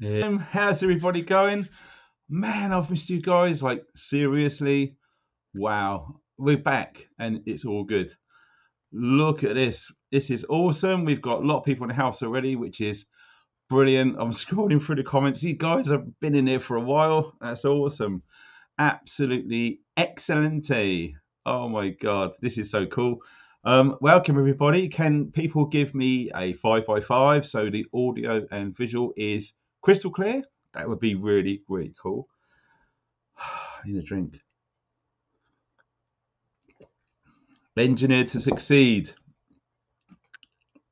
How's everybody going? Man, I've missed you guys. Like, seriously. Wow. We're back and it's all good. Look at this. This is awesome. We've got a lot of people in the house already, which is brilliant. I'm scrolling through the comments. You guys have been in here for a while. That's awesome. Absolutely excellente. Oh my God. This is so cool. Welcome everybody. Can people give me a 5x5 so the audio and visual is crystal clear? That would be really, really cool. I need a drink. Engineered to succeed.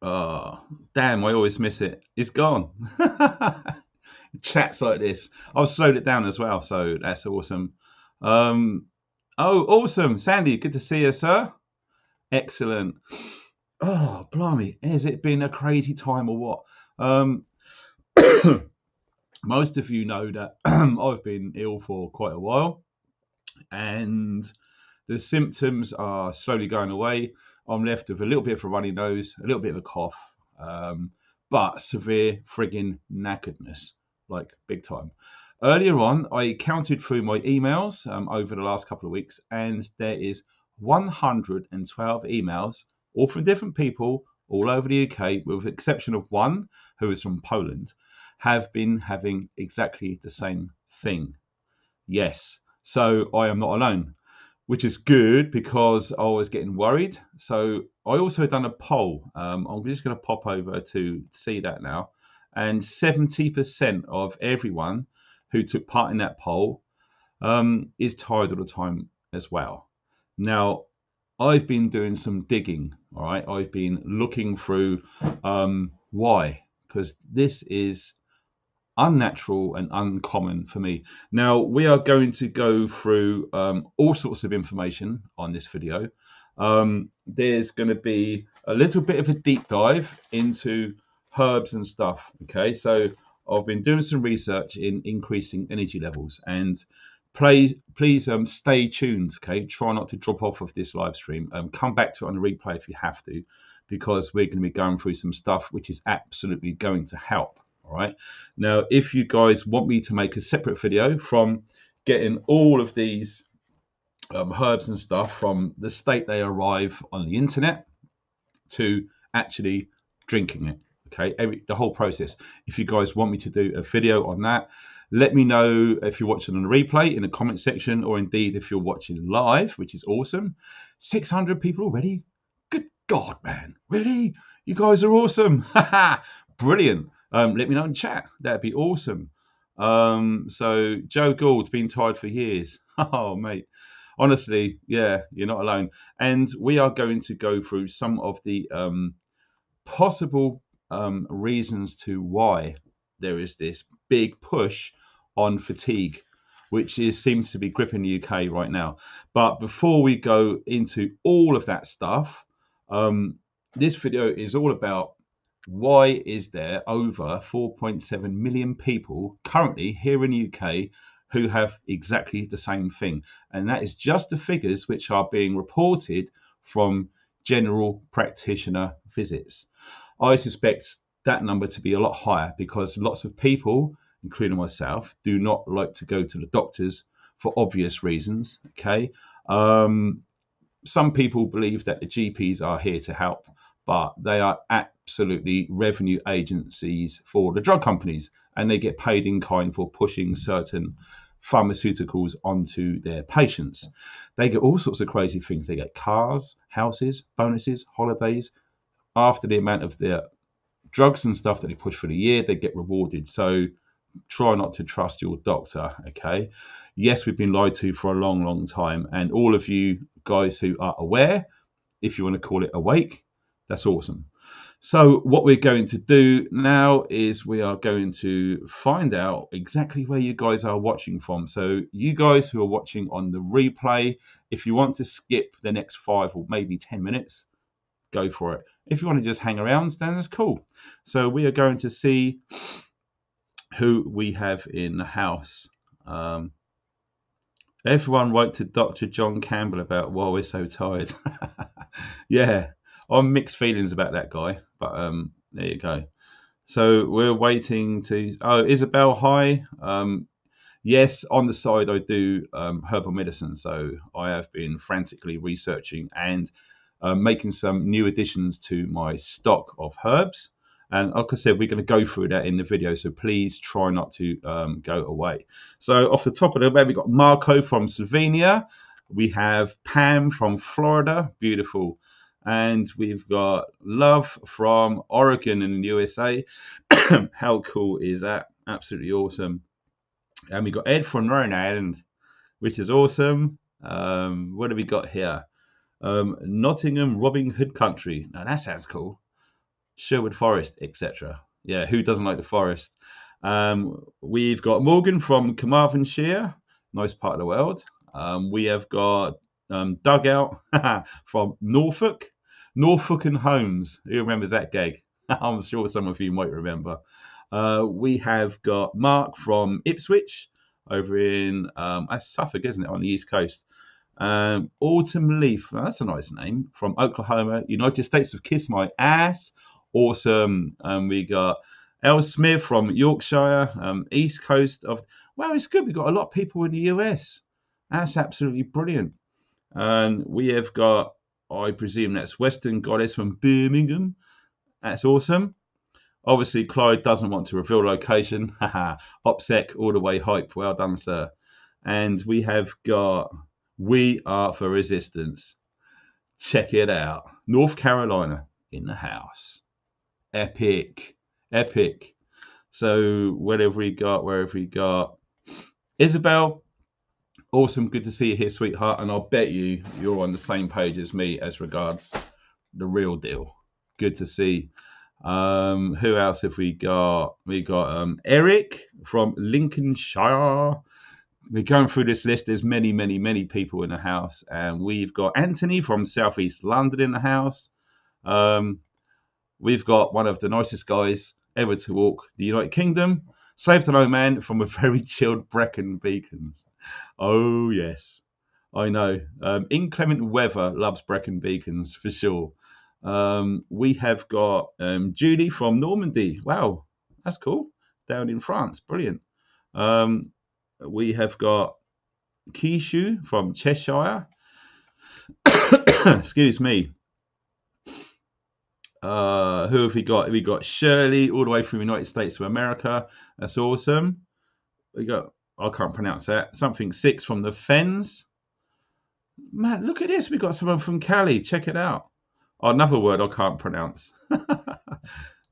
Oh, damn, I always miss it. It's gone. Chats like this. I've slowed it down as well, so that's awesome. Oh, awesome. Sandy, good to see you, sir. Excellent. Oh, blimey. Has it been a crazy time or what? Most of you know that I've been ill for quite a while, and the symptoms are slowly going away. I'm left with a little bit of a runny nose, a little bit of a cough, but severe frigging knackeredness, like big time. Earlier on, I counted through my emails over the last couple of weeks, and there is 112 emails, all from different people all over the UK, with the exception of one who is from Poland, have been having exactly the same thing. Yes, so I am not alone, which is good because I was getting worried. So I also done a poll. I'm just going to pop over to see that now. And 70% of everyone who took part in that poll is tired all the time as well. Now, I've been doing some digging, all right? I've been looking through why, because this is unnatural and uncommon for me. Now, we are going to go through all sorts of information on this video. There's going to be a little bit of a deep dive into herbs and stuff. Okay, so I've been doing some research in increasing energy levels, and please stay tuned. Okay, try not to drop off of this live stream. Come back to it on the replay if you have to, because we're going to be going through some stuff which is absolutely going to help. All right. Now, if you guys want me to make a separate video from getting all of these herbs and stuff from the state they arrive on the internet to actually drinking it, okay, the whole process. If you guys want me to do a video on that, let me know if you're watching on the replay in the comment section, or indeed if you're watching live, which is awesome. 600 people already. Good God, man. Really? You guys are awesome. Brilliant. Let me know in chat. That'd be awesome. So Joe Gould's been tired for years. Oh, mate. Honestly, yeah, you're not alone. And we are going to go through some of the possible reasons to why there is this big push on fatigue, which seems to be gripping the UK right now. But before we go into all of that stuff, this video is all about why is there over 4.7 million people currently here in the UK who have exactly the same thing. And that is just the figures which are being reported from general practitioner visits. I suspect that number to be a lot higher because lots of people, including myself, do not like to go to the doctors for obvious reasons. Okay. Some people believe that the GPs are here to help, but they are absolutely revenue agencies for the drug companies, and they get paid in kind for pushing certain pharmaceuticals onto their patients. They get all sorts of crazy things. They get cars, houses, bonuses, holidays. After the amount of their drugs and stuff that they push for the year, they get rewarded. So try not to trust your doctor, okay? Yes, we've been lied to for a long, long time. And all of you guys who are aware, if you want to call it awake, that's awesome. So what we're going to do now is we are going to find out exactly where you guys are watching from. So you guys who are watching on the replay, if you want to skip the next 5 or maybe 10 minutes, go for it. If you want to just hang around, then that's cool. So we are going to see who we have in the house. Everyone wrote to Dr. John Campbell about why we're so tired. Yeah. I'm mixed feelings about that guy, but there you go. So we're waiting to. Oh, Isabel, hi. Yes, on the side I do herbal medicine, so I have been frantically researching and making some new additions to my stock of herbs. And like I said, we're going to go through that in the video, so please try not to go away. So off the top of the web, we've got Marco from Slovenia. We have Pam from Florida, beautiful. And we've got Love from Oregon in the USA. How cool is that? Absolutely awesome. And we got Ed from Rhode Island, which is awesome. What do we got here? Nottingham, Robin Hood Country. Now that sounds cool. Sherwood Forest, etc. Yeah, who doesn't like the forest? We've got Morgan from Carmarthenshire, nice part of the world. We have got Dugout from Norfolk, Norfolk and Holmes. Who remembers that gag? I'm sure some of you might remember. We have got Mark from Ipswich over in Suffolk, isn't it, on the East Coast? Autumn Leaf, that's a nice name, from Oklahoma, United States of Kiss My Ass. Awesome. We got Elle Smith from Yorkshire, East Coast of. Well, it's good. We've got a lot of people in the US. That's absolutely brilliant. And we have got, I presume that's Western Goddess from Birmingham. That's awesome. Obviously, Clyde doesn't want to reveal location. Haha, OPSEC all the way hype. Well done, sir. And we have got We Are for Resistance. Check it out. North Carolina in the house. Epic. Epic. So wherever we got. Isabel, awesome. Good to see you here, sweetheart. And I'll bet you're on the same page as me as regards the real deal. Good to see. Who else have we got? We got Eric from Lincolnshire. We're going through this list. There's many, many, many people in the house. And we've got Anthony from Southeast London in the house. We've got one of the nicest guys ever to walk the United Kingdom. Slave to no man from a very chilled Brecon Beacons. Oh, yes. I know. Inclement weather loves Brecon Beacons for sure. We have got Julie from Normandy. Wow, that's cool. Down in France. Brilliant. We have got Kishu from Cheshire. Excuse me. Who have we got? We got Shirley all the way from the United States of America. That's awesome. We got, I can't pronounce that. Something 6 from the Fens. Man, look at this. We got someone from Cali. Check it out. Oh, another word I can't pronounce.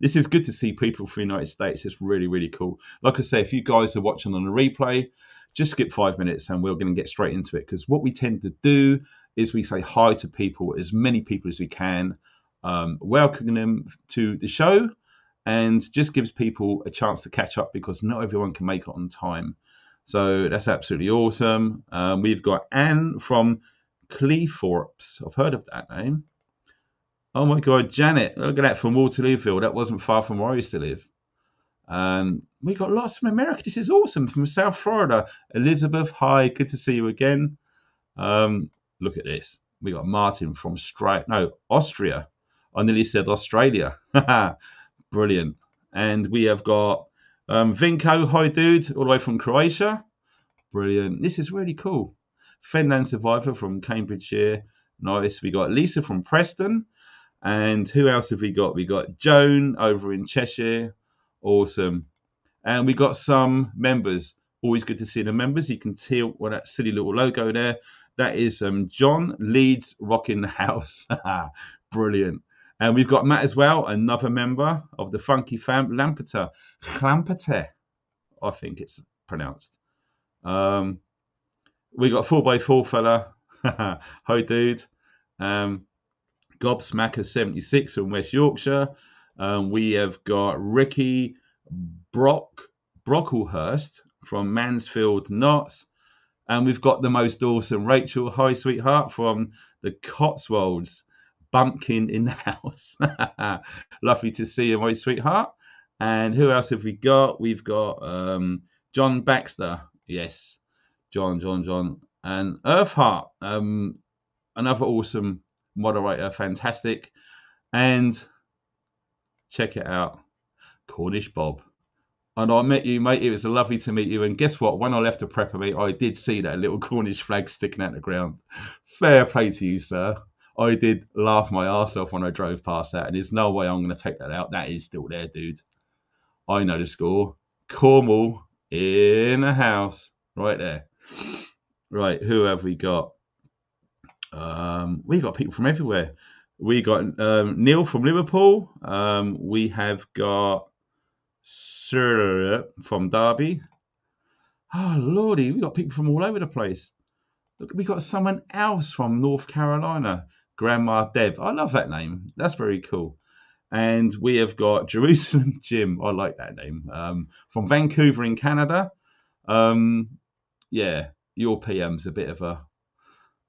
This is good to see people from the United States. It's really, really cool. Like I say, if you guys are watching on the replay, just skip 5 minutes and we're going to get straight into it. Because what we tend to do is we say hi to people, as many people as we can, welcoming them to the show, and just gives people a chance to catch up because not everyone can make it on time. So that's absolutely awesome. We've got Anne from Cleethorpes. I've heard of that name. Oh my God, Janet, look at that, from Waterlooville. That wasn't far from where I used to live. We got lots from America. This is awesome. From South Florida. Elizabeth, hi, good to see you again. Look at this. We got Martin from Austria. I nearly said Australia. Brilliant. And we have got Vinko, hi dude, all the way from Croatia. Brilliant. This is really cool. Fenland survivor from Cambridgeshire. Nice. We got Lisa from Preston. And who else have we got? We got Joan over in Cheshire. Awesome. And we got some members. Always good to see the members. You can tell that silly little logo there. That is John Leeds rocking the house. Brilliant. And we've got Matt as well, another member of the Funky Fam, Lampeter, I think it's pronounced. We got 4x4 fella. Hi, dude. Gobsmacker 76 from West Yorkshire. We have got Ricky Brocklehurst from Mansfield, Notts. And we've got the most awesome Rachel, hi sweetheart, from the Cotswolds. Bumpkin in the house. Lovely to see you, my sweetheart. And who else have we got? We've got John Baxter. Yes, John. And Earthheart, another awesome moderator, fantastic. And check it out. Cornish Bob. And I met you, mate. It was lovely to meet you. And guess what? When I left the prepper meet, I did see that little Cornish flag sticking out the ground. Fair play to you, sir. I did laugh my arse off when I drove past that. And there's no way I'm going to take that out. That is still there, dude. I know the score. Cornwall in the house. Right there. Right, who have we got? We got people from everywhere. We got Neil from Liverpool. We have got Sir from Derby. Oh lordy, we got people from all over the place. Look, we got someone else from North Carolina, Grandma Dev. I love that name. That's very cool. And we have got Jerusalem Jim. I like that name. From Vancouver in Canada. Yeah, your PM's a bit of a...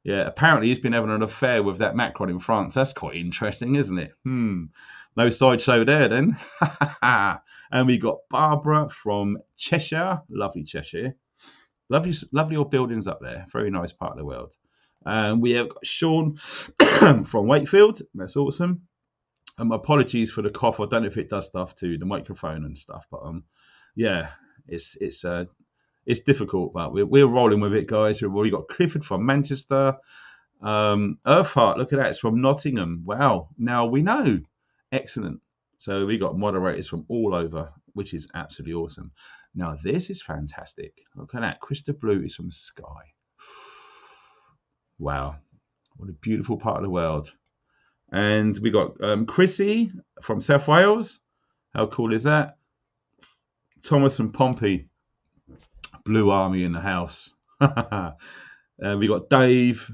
Yeah, apparently he's been having an affair with that Macron in France. That's quite interesting, isn't it? No sideshow there then. And we got Barbara from Cheshire. Lovely Cheshire. Lovely old buildings up there. Very nice part of the world. And we have got Sean from Wakefield. That's awesome. Apologies for the cough. I don't know if it does stuff to the microphone and stuff, but yeah, it's difficult, but we're rolling with it, guys. We got Clifford from Manchester. Earthheart, look at that. It's from Nottingham. Wow. Now we know. Excellent. So we got moderators from all over, which is absolutely awesome. Now this is fantastic. Look at that. Krista Blue is from Skye. Wow. What a beautiful part of the world. And we got Chrissy from South Wales. How cool is that? Thomas from Pompey. Blue Army in the house. We got Dave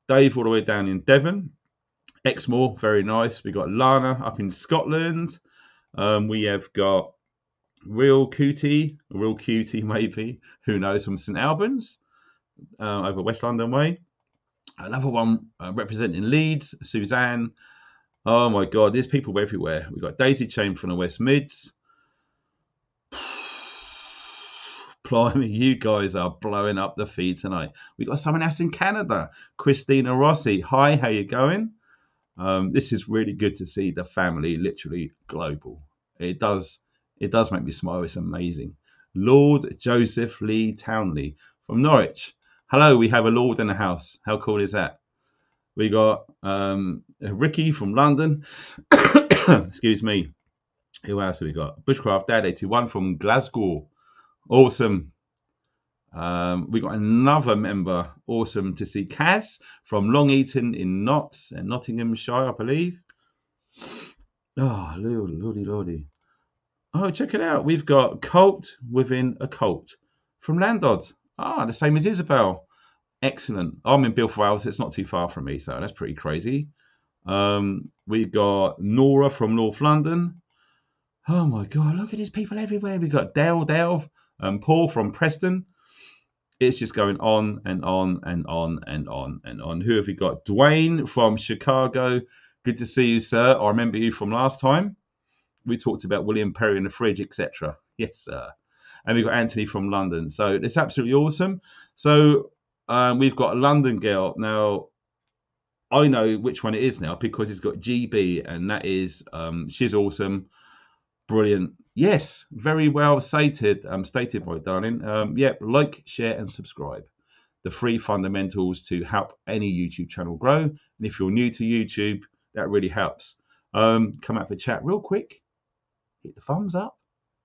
all the way down in Devon. Exmoor, very nice. We got Lana up in Scotland. We have got Real Cutie maybe, who knows, from St Albans, over West London way. Another one representing Leeds, Suzanne. Oh my God, there's people everywhere. We got Daisy Chain from the West Mids. Blimey, you guys are blowing up the feed tonight. We got someone else in Canada, Christina Rossi. Hi, how you going? This is really good to see the family literally global. It does make me smile. It's amazing. Lord Joseph Lee Townley from Norwich. Hello, we have a Lord in the house. How cool is that? We got Ricky from London. Excuse me. Who else have we got? Bushcraft Dad 81 from Glasgow. Awesome. We got another member. Awesome to see Kaz from Long Eaton in Notts and Nottinghamshire, I believe. Oh, lordy. Oh, check it out. We've got Cult within a Cult from Landod. The same as Isabel. Excellent. I'm in Bilford Wales. It's not too far from me, so that's pretty crazy. We've got Nora from North London. Oh my God, look at these people everywhere. We've got Dale, Paul from Preston. It's just going on and on and on and on and on. Who have we got? Dwayne from Chicago. Good to see you, sir. I remember you from last time. We talked about William Perry in the fridge, etc. Yes, sir. And we've got Anthony from London. So it's absolutely awesome. So we've got a London girl. Now, I know which one it is now because it's got GB, and that is, she's awesome. Brilliant. Yes, very well stated, my darling. Like, share, and subscribe. The 3 fundamentals to help any YouTube channel grow. And if you're new to YouTube, that really helps. Come out for chat real quick. Hit the thumbs up.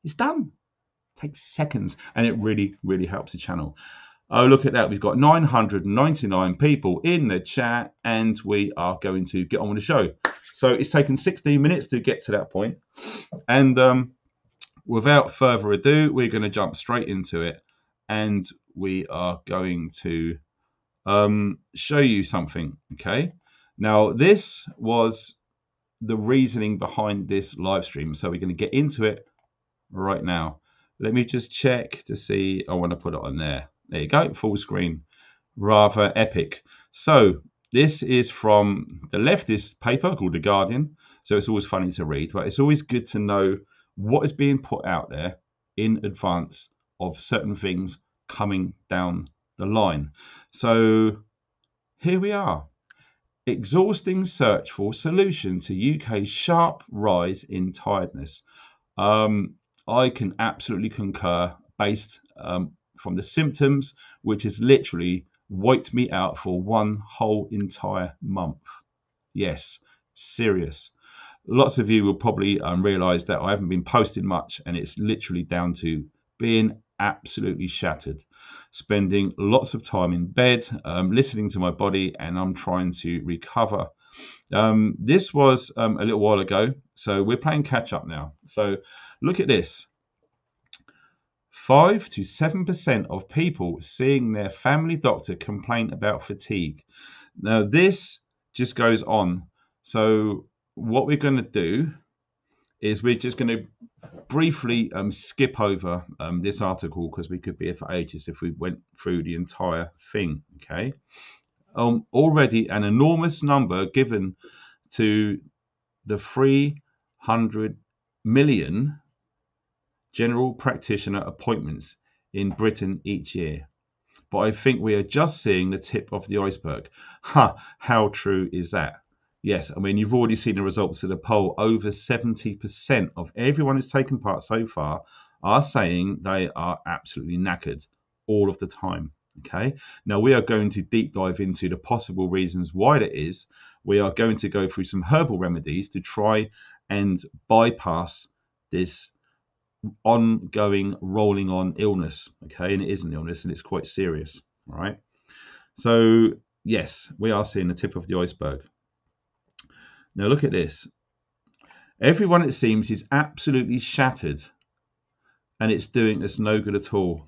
It's done. Takes seconds, and it really, really helps the channel. Oh, look at that. We've got 999 people in the chat, and we are going to get on with the show. So it's taken 16 minutes to get to that point. And without further ado, we're going to jump straight into it. And we are going to show you something. Okay. Now, this was the reasoning behind this live stream. So we're going to get into it right now. Let me just check to see. I want to put it on there. There you go, full screen. Rather epic. So this is from the leftist paper called The Guardian. So it's always funny to read, but it's always good to know what is being put out there in advance of certain things coming down the line. So here we are. Exhausting search for solution to UK's sharp rise in tiredness. I can absolutely concur based from the symptoms, which has literally wiped me out for one whole entire month. Yes, serious. Lots of you will probably realize that I haven't been posting much, and it's literally down to being absolutely shattered, spending lots of time in bed, listening to my body, and I'm trying to recover. This was a little while ago, so we're playing catch up now. So look at this. 5 to 7% of people seeing their family doctor complain about fatigue. Now this just goes on. So what we're going to do is we're just going to briefly skip over this article, because we could be here for ages if we went through the entire thing. Okay. Already an enormous number given to the 300 million general practitioner appointments in Britain each year. But I think we are just seeing the tip of the iceberg. How true is that? Yes, I mean, you've already seen the results of the poll. Over 70% of everyone who's taken part so far are saying they are absolutely knackered all of the time. Okay, now we are going to deep dive into the possible reasons why that is. We are going to go through some herbal remedies to try and bypass this ongoing rolling on illness. Okay, and it is an illness, and it's quite serious. All right, so yes, we are seeing the tip of the iceberg. Now look at this. Everyone, it seems, is absolutely shattered, and it's doing us no good at all.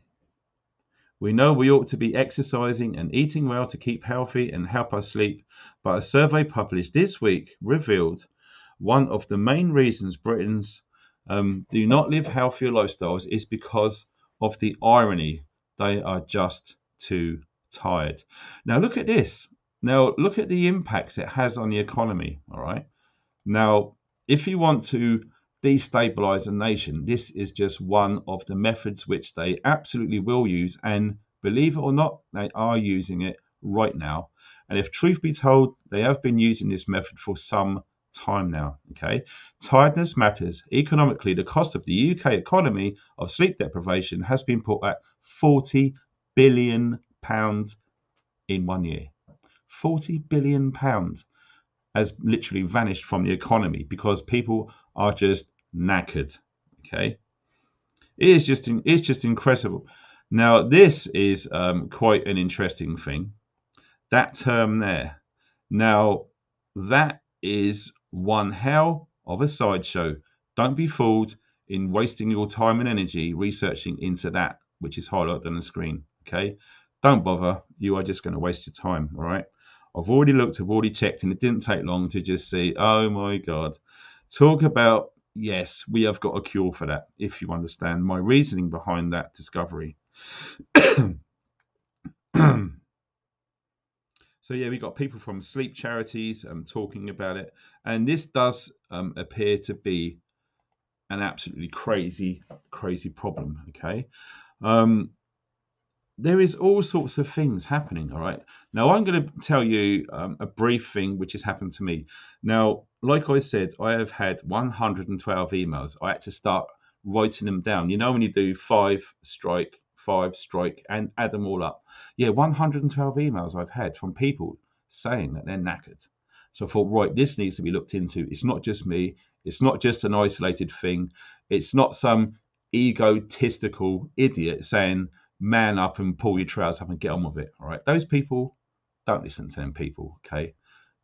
We know we ought to be exercising and eating well to keep healthy and help us sleep, but a survey published this week revealed one of the main reasons Britons do not live healthier lifestyles is because of the irony. They are just too tired. Now look at this. Now look at the impacts it has on the economy. All right. Now, if you want to destabilize a nation, this is just one of the methods which they absolutely will use, and believe it or not, they are using it right now. And if truth be told, they have been using this method for some time now. Okay, tiredness matters. Economically, the cost of the UK economy of sleep deprivation has been put at £40 billion in 1 year. £40 billion has literally vanished from the economy because people are just knackered. Okay, it's just incredible. Now this is quite an interesting thing. That term there. Now that is one hell of a sideshow. Don't be fooled in wasting your time and energy researching into that which is highlighted on the screen. Okay, don't bother. You are just going to waste your time. All right. I've already looked, I've already checked, and it didn't take long to just see, oh my God. Talk about, yes, we have got a cure for that, if you understand my reasoning behind that discovery. So yeah, we got people from sleep charities talking about it, and this does appear to be an absolutely crazy problem. Okay. There is all sorts of things happening. All right. Now I'm going to tell you a brief thing which has happened to me. Now, like I said, I have had 112 emails. I had to start writing them down. You know, when you do 5 strike, and add them all up. Yeah, 112 emails I've had from people saying that they're knackered. So I thought, right, this needs to be looked into. It's not just me. It's not just an isolated thing. It's not some egotistical idiot saying, man up and pull your trousers up and get on with it. All right. Those people, don't listen to them people. Okay.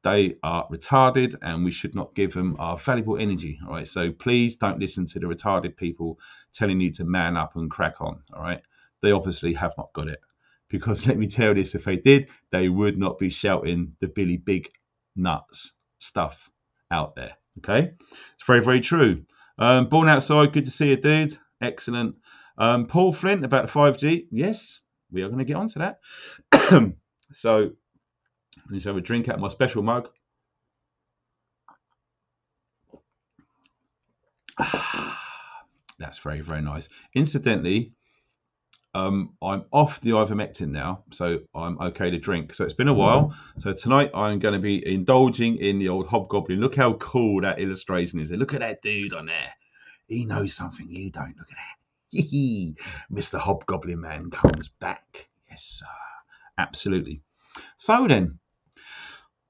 They are retarded and we should not give them our valuable energy. All right. So please don't listen to the retarded people telling you to man up and crack on. All right. They obviously have not got it, because let me tell you this, if they did, they would not be shouting the Billy Big Nuts stuff out there. Okay. It's very, very true. Born outside. Good to see you, dude. Excellent. Paul Flint about the 5G. Yes, we are going to get onto that. So let's have a drink out of my special mug. That's very, very nice. Incidentally, I'm off the ivermectin now, so I'm okay to drink. So it's been a while. So tonight I'm going to be indulging in the old hobgoblin. Look how cool that illustration is. Look at that dude on there. He knows something you don't. Look at that. Mr. Hobgoblin Man comes back. Yes, sir. Absolutely. So then,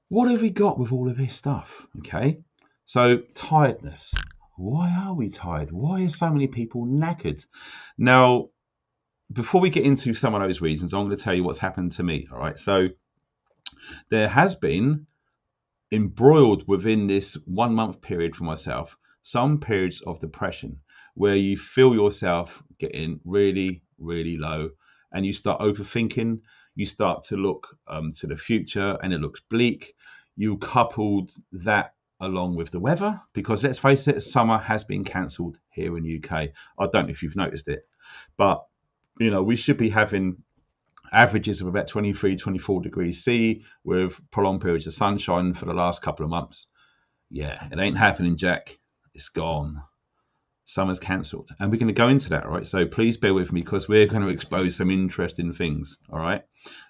what have we got with all of this stuff? Okay. So, tiredness. Why are we tired? Why are so many people knackered? Now, before we get into some of those reasons, I'm going to tell you what's happened to me. All right. So, there has been embroiled within this 1 month period for myself some periods of depression where you feel yourself getting really, really low and you start overthinking. You start to look to the future and it looks bleak. You coupled that along with the weather, because let's face it, summer has been cancelled here in the UK. I don't know if you've noticed it, but you know, we should be having averages of about 23, 24 degrees C with prolonged periods of sunshine for the last couple of months. Yeah, it ain't happening, Jack. It's gone. Summer's cancelled. And we're going to go into that, right? So please bear with me because we're going to expose some interesting things, all right?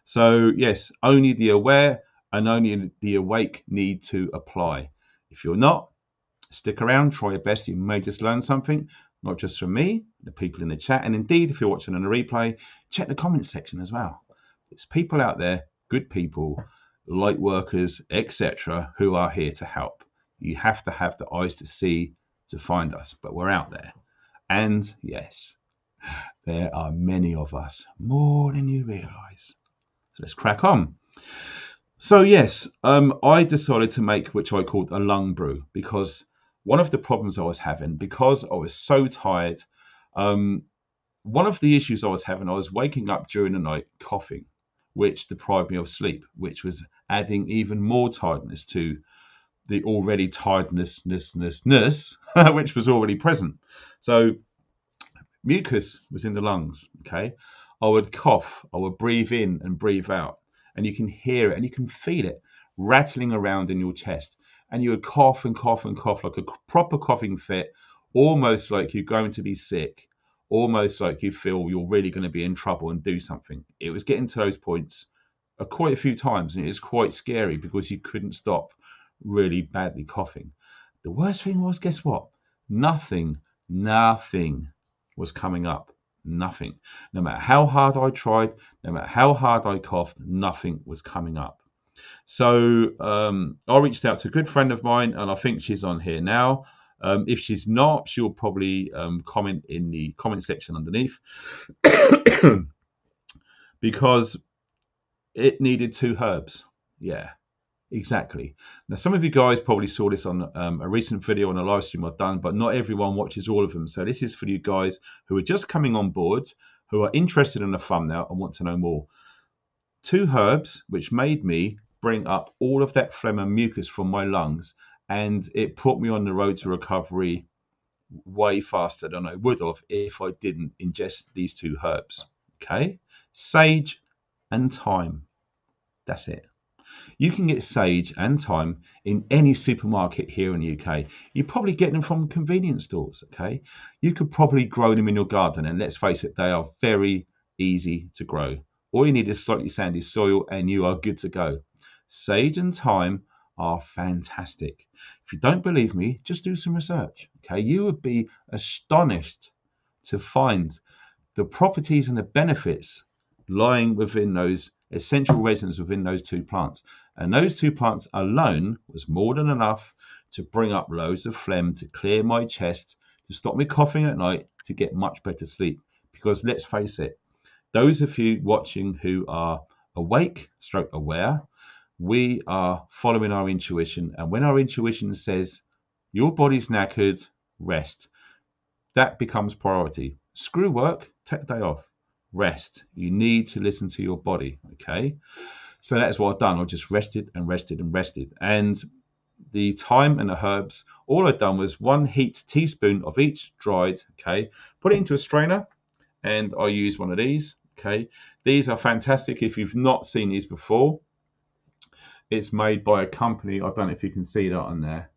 So, yes, only the aware and only the awake need to apply. If you're not, stick around, try your best. You may just learn something, not just from me, the people in the chat. And indeed, if you're watching on a replay, check the comments section as well. There's people out there, good people, light workers, etc., who are here to help. You have to have the eyes to see to find us, but we're out there. And yes, there are many of us, more than you realize. So let's crack on. So yes, I decided to make, which I called a lung brew, because one of the problems I was having, because I was so tired, one of the issues I was having, I was waking up during the night coughing, which deprived me of sleep, which was adding even more tiredness to the already tiredness, which was already present. So mucus was in the lungs, okay? I would cough, I would breathe in and breathe out, and you can hear it and you can feel it rattling around in your chest. And you would cough and cough and cough like a proper coughing fit, almost like you're going to be sick, almost like you feel you're really going to be in trouble and do something. It was getting to those points quite a few times, and it was quite scary because you couldn't stop really badly coughing. The worst thing was, guess what? Nothing was coming up. Nothing. No matter how hard I tried, no matter how hard I coughed, nothing was coming up. So I reached out to a good friend of mine, and I think she's on here now. If she's not, she'll probably comment in the comment section underneath because it needed 2 herbs. Yeah, exactly. Now, some of you guys probably saw this on a recent video on a live stream I've done, but not everyone watches all of them. So this is for you guys who are just coming on board, who are interested in the thumbnail and want to know more. 2 herbs, which made me bring up all of that phlegm and mucus from my lungs, and it put me on the road to recovery way faster than I would have if I didn't ingest these 2 herbs. Okay, sage and thyme. That's it. You can get sage and thyme in any supermarket here in the UK. You probably get them from convenience stores. Okay, you could probably grow them in your garden, and let's face it, they are very easy to grow. All you need is slightly sandy soil and you are good to go. Sage and thyme are fantastic. If you don't believe me, just do some research. Okay, you would be astonished to find the properties and the benefits lying within those essential resins within those 2 plants. And those 2 plants alone was more than enough to bring up loads of phlegm, to clear my chest, to stop me coughing at night, to get much better sleep. Because let's face it, those of you watching who are awake, stroke aware, we are following our intuition. And when our intuition says, your body's knackered, rest, that becomes priority. Screw work, take the day off, rest. You need to listen to your body, okay? So that's what I've done. I just rested and rested and rested. And the thyme and the herbs, all I've done was 1 heaped teaspoon of each dried, okay? Put it into a strainer, and I use one of these, okay? These are fantastic if you've not seen these before. It's made by a company, I don't know if you can see that on there,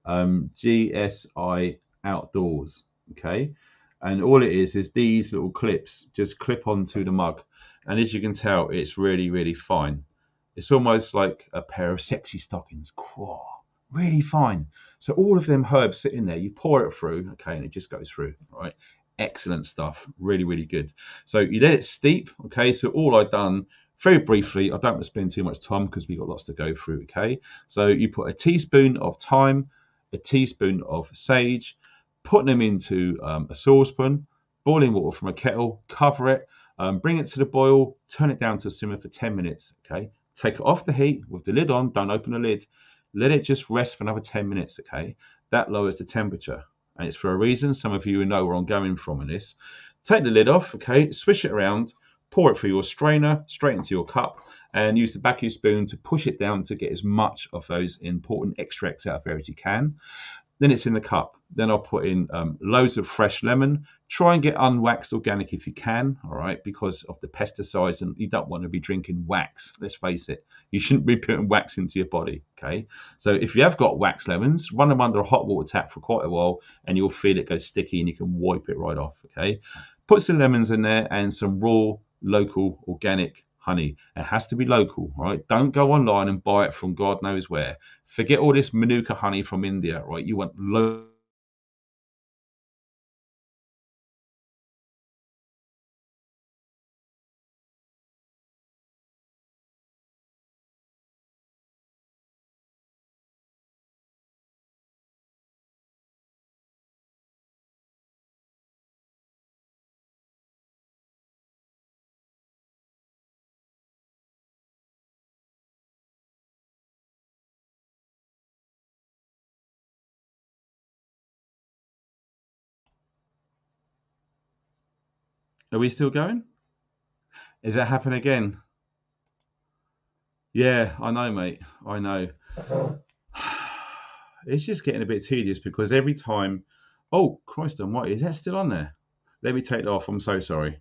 GSI Outdoors, okay? And all it is these little clips just clip onto the mug. And as you can tell, it's really, really fine. It's almost like a pair of sexy stockings. Really fine. So all of them herbs sitting there, you pour it through, okay, and it just goes through, right? Excellent stuff, really, really good. So you let it steep, okay? So all I've done, very briefly, I don't want to spend too much time because we've got lots to go through, okay? So you put a teaspoon of thyme, a teaspoon of sage, putting them into a saucepan, boiling water from a kettle, cover it, bring it to the boil, turn it down to a simmer for 10 minutes, okay? Take it off the heat with the lid on, don't open the lid, let it just rest for another 10 minutes, okay? That lowers the temperature. And it's for a reason. Some of you know where I'm going from in this. Take the lid off, okay, swish it around, pour it through your strainer, straight into your cup, and use the back of your spoon to push it down to get as much of those important extracts out of there as you can. Then it's in the cup. Then I'll put in loads of fresh lemon. Try and get unwaxed organic if you can, all right, because of the pesticides, and you don't want to be drinking wax. Let's face it, you shouldn't be putting wax into your body, okay? So if you have got wax lemons, run them under a hot water tap for quite a while, and you'll feel it go sticky, and you can wipe it right off, okay? Put some lemons in there and some raw, local, organic honey. It has to be local, right? Don't go online and buy it from God knows where. Forget all this Manuka honey from India, right? You want local. Are we still going? Is that happening again? Yeah, I know, mate. I know. It's just getting a bit tedious because every time, oh Christ Almighty, is that still on there? Let me take it off. I'm so sorry.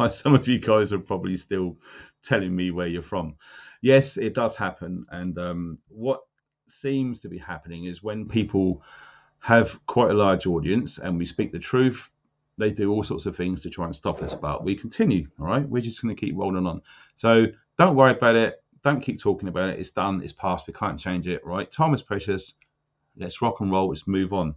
Some of you guys are probably still telling me where you're from. Yes, it does happen, and what seems to be happening is when people have quite a large audience and we speak the truth, they do all sorts of things to try and stop us, but we continue. All right, we're just going to keep rolling on. So don't worry about it. Don't keep talking about it. It's done. It's past. We can't change it. Right? Time is precious. Let's rock and roll. Let's move on.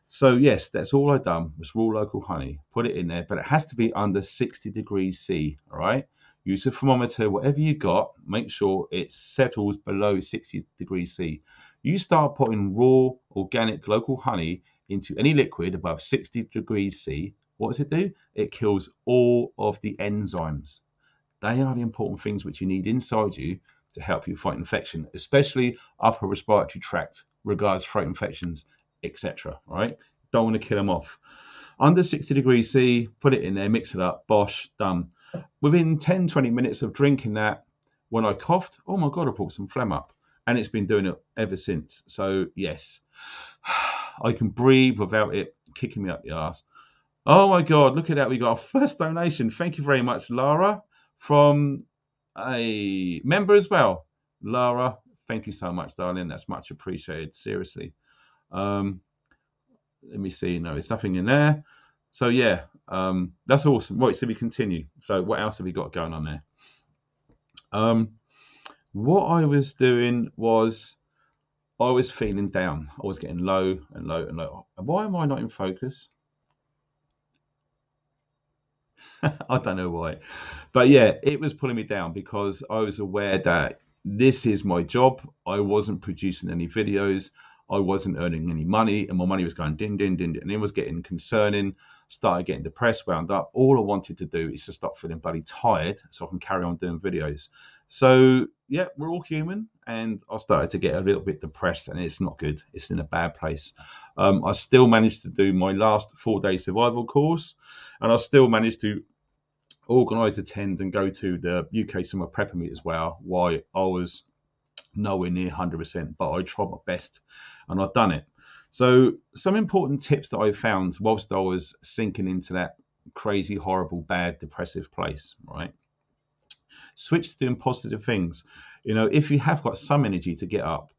So yes, that's all I've done was raw local honey. Put it in there, but it has to be under 60 degrees C. All right. Use a thermometer, whatever you got. Make sure it settles below 60 degrees C. You start putting raw, organic, local honey into any liquid above 60 degrees C. What does it do? It kills all of the enzymes. They are the important things which you need inside you to help you fight infection, especially upper respiratory tract, regards throat infections, etc. Right? Don't want to kill them off. Under 60 degrees C, put it in there, mix it up, bosh, done. Within 10-20 minutes of drinking that, when I coughed, oh my God, I brought some phlegm up. And it's been doing it ever since. So yes, I can breathe without it kicking me up the arse. Oh my God, look at that. We got our first donation. Thank you very much, Lara, from a member as well. Lara, thank you so much, darling. That's much appreciated. Seriously. Let me see. No, there's nothing in there. So yeah, that's awesome. Right, so we continue. So what else have we got going on there? What I was doing was I was feeling down. I was getting low and low and low. Why am I not in focus? I don't know why. But yeah, it was pulling me down because I was aware that this is my job. I wasn't producing any videos. I wasn't earning any money, and my money was going din, din, din, din, and it was getting concerning. Started getting depressed, wound up. All I wanted to do is to stop feeling bloody tired so I can carry on doing videos. So yeah, we're all human, and I started to get a little bit depressed, and it's not good. It's in a bad place. I still managed to do my last 4-day survival course, and I still managed to organise, attend, and go to the UK Summer Prepper Meet as well. Why I was nowhere near 100%, but I tried my best, and I've done it. So some important tips that I found whilst I was sinking into that crazy, horrible, bad, depressive place, right? Switch to doing positive things. You know, if you have got some energy to get up,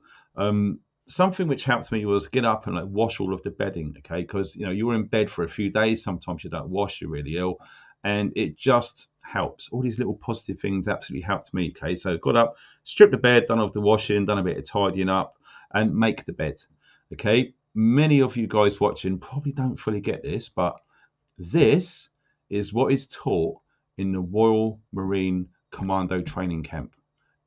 something which helped me was get up and like wash all of the bedding, okay? Because, you know, you were in bed for a few days. Sometimes you don't wash, you're really ill. And it just helps. All these little positive things absolutely helped me, okay? So got up, stripped the bed, done off the washing, done a bit of tidying up, and make the bed. Okay, many of you guys watching probably don't fully get this, but this is what is taught in the Royal Marine Commando training camp.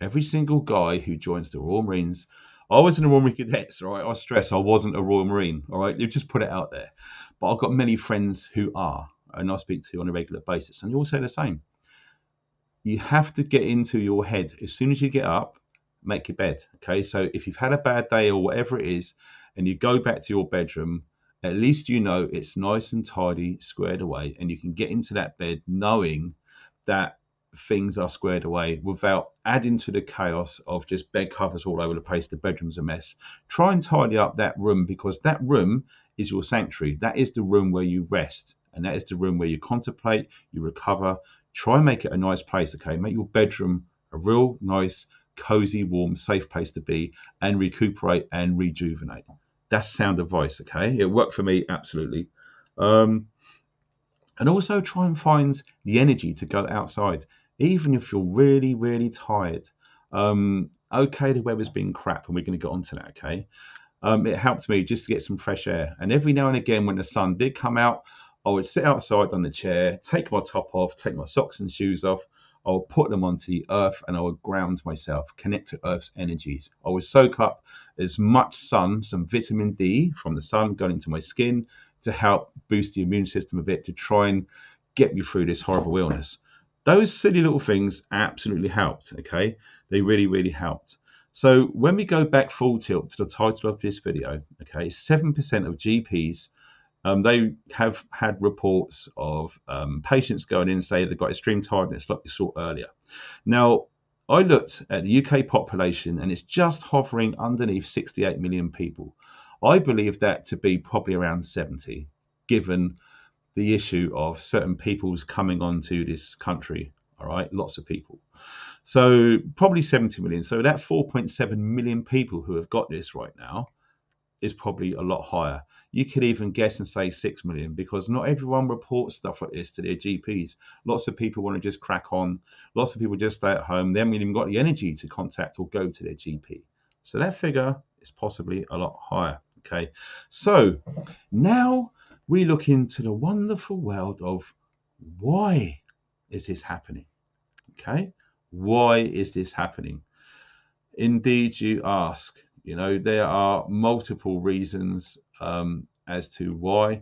Every single guy who joins the Royal Marines, I was in the Royal Marine Cadets, right? I stress I wasn't a Royal Marine, all right? You just put it out there. But I've got many friends who are, and I speak to on a regular basis, and you all say the same. You have to get into your head as soon as you get up, make your bed. Okay, so if you've had a bad day or whatever it is, and you go back to your bedroom, at least you know it's nice and tidy, squared away, and you can get into that bed knowing that things are squared away without adding to the chaos of just bed covers all over the place. The bedroom's a mess. Try and tidy up that room, because that room is your sanctuary. That is the room where you rest, and that is the room where you contemplate, you recover. Try and make it a nice place. Okay, make your bedroom a real nice, cozy, warm, safe place to be and recuperate and rejuvenate. That's sound advice. Okay, it worked for me absolutely. And also try and find the energy to go outside, even if you're really, really tired. Okay, the weather's been crap, and we're going to get onto that. Okay, it helped me just to get some fresh air. And every now and again, when the sun did come out, I would sit outside on the chair, take my top off, take my socks and shoes off. I would put them onto the earth, and I would ground myself, connect to Earth's energies. I would soak up as much sun, some vitamin D from the sun going into my skin to help boost the immune system a bit, to try and get me through this horrible illness. Those silly little things absolutely helped. Okay, they really, really helped. So when we go back full tilt to the title of this video, okay, 7% of GPs, they have had reports of patients going in and say they've got extreme tiredness, like we saw earlier. Now, I looked at the UK population, and it's just hovering underneath 68 million people. I believe that to be probably around 70, given the issue of certain peoples coming onto this country. All right, lots of people. So probably 70 million. So that 4.7 million people who have got this right now is probably a lot higher. You could even guess and say 6 million, because not everyone reports stuff like this to their GPs. Lots of people want to just crack on. Lots of people just stay at home. They haven't even got the energy to contact or go to their GP. So that figure is possibly a lot higher. Okay, so now we look into the wonderful world of why is this happening? Okay, why is this happening? Indeed, you ask. You know, there are multiple reasons as to why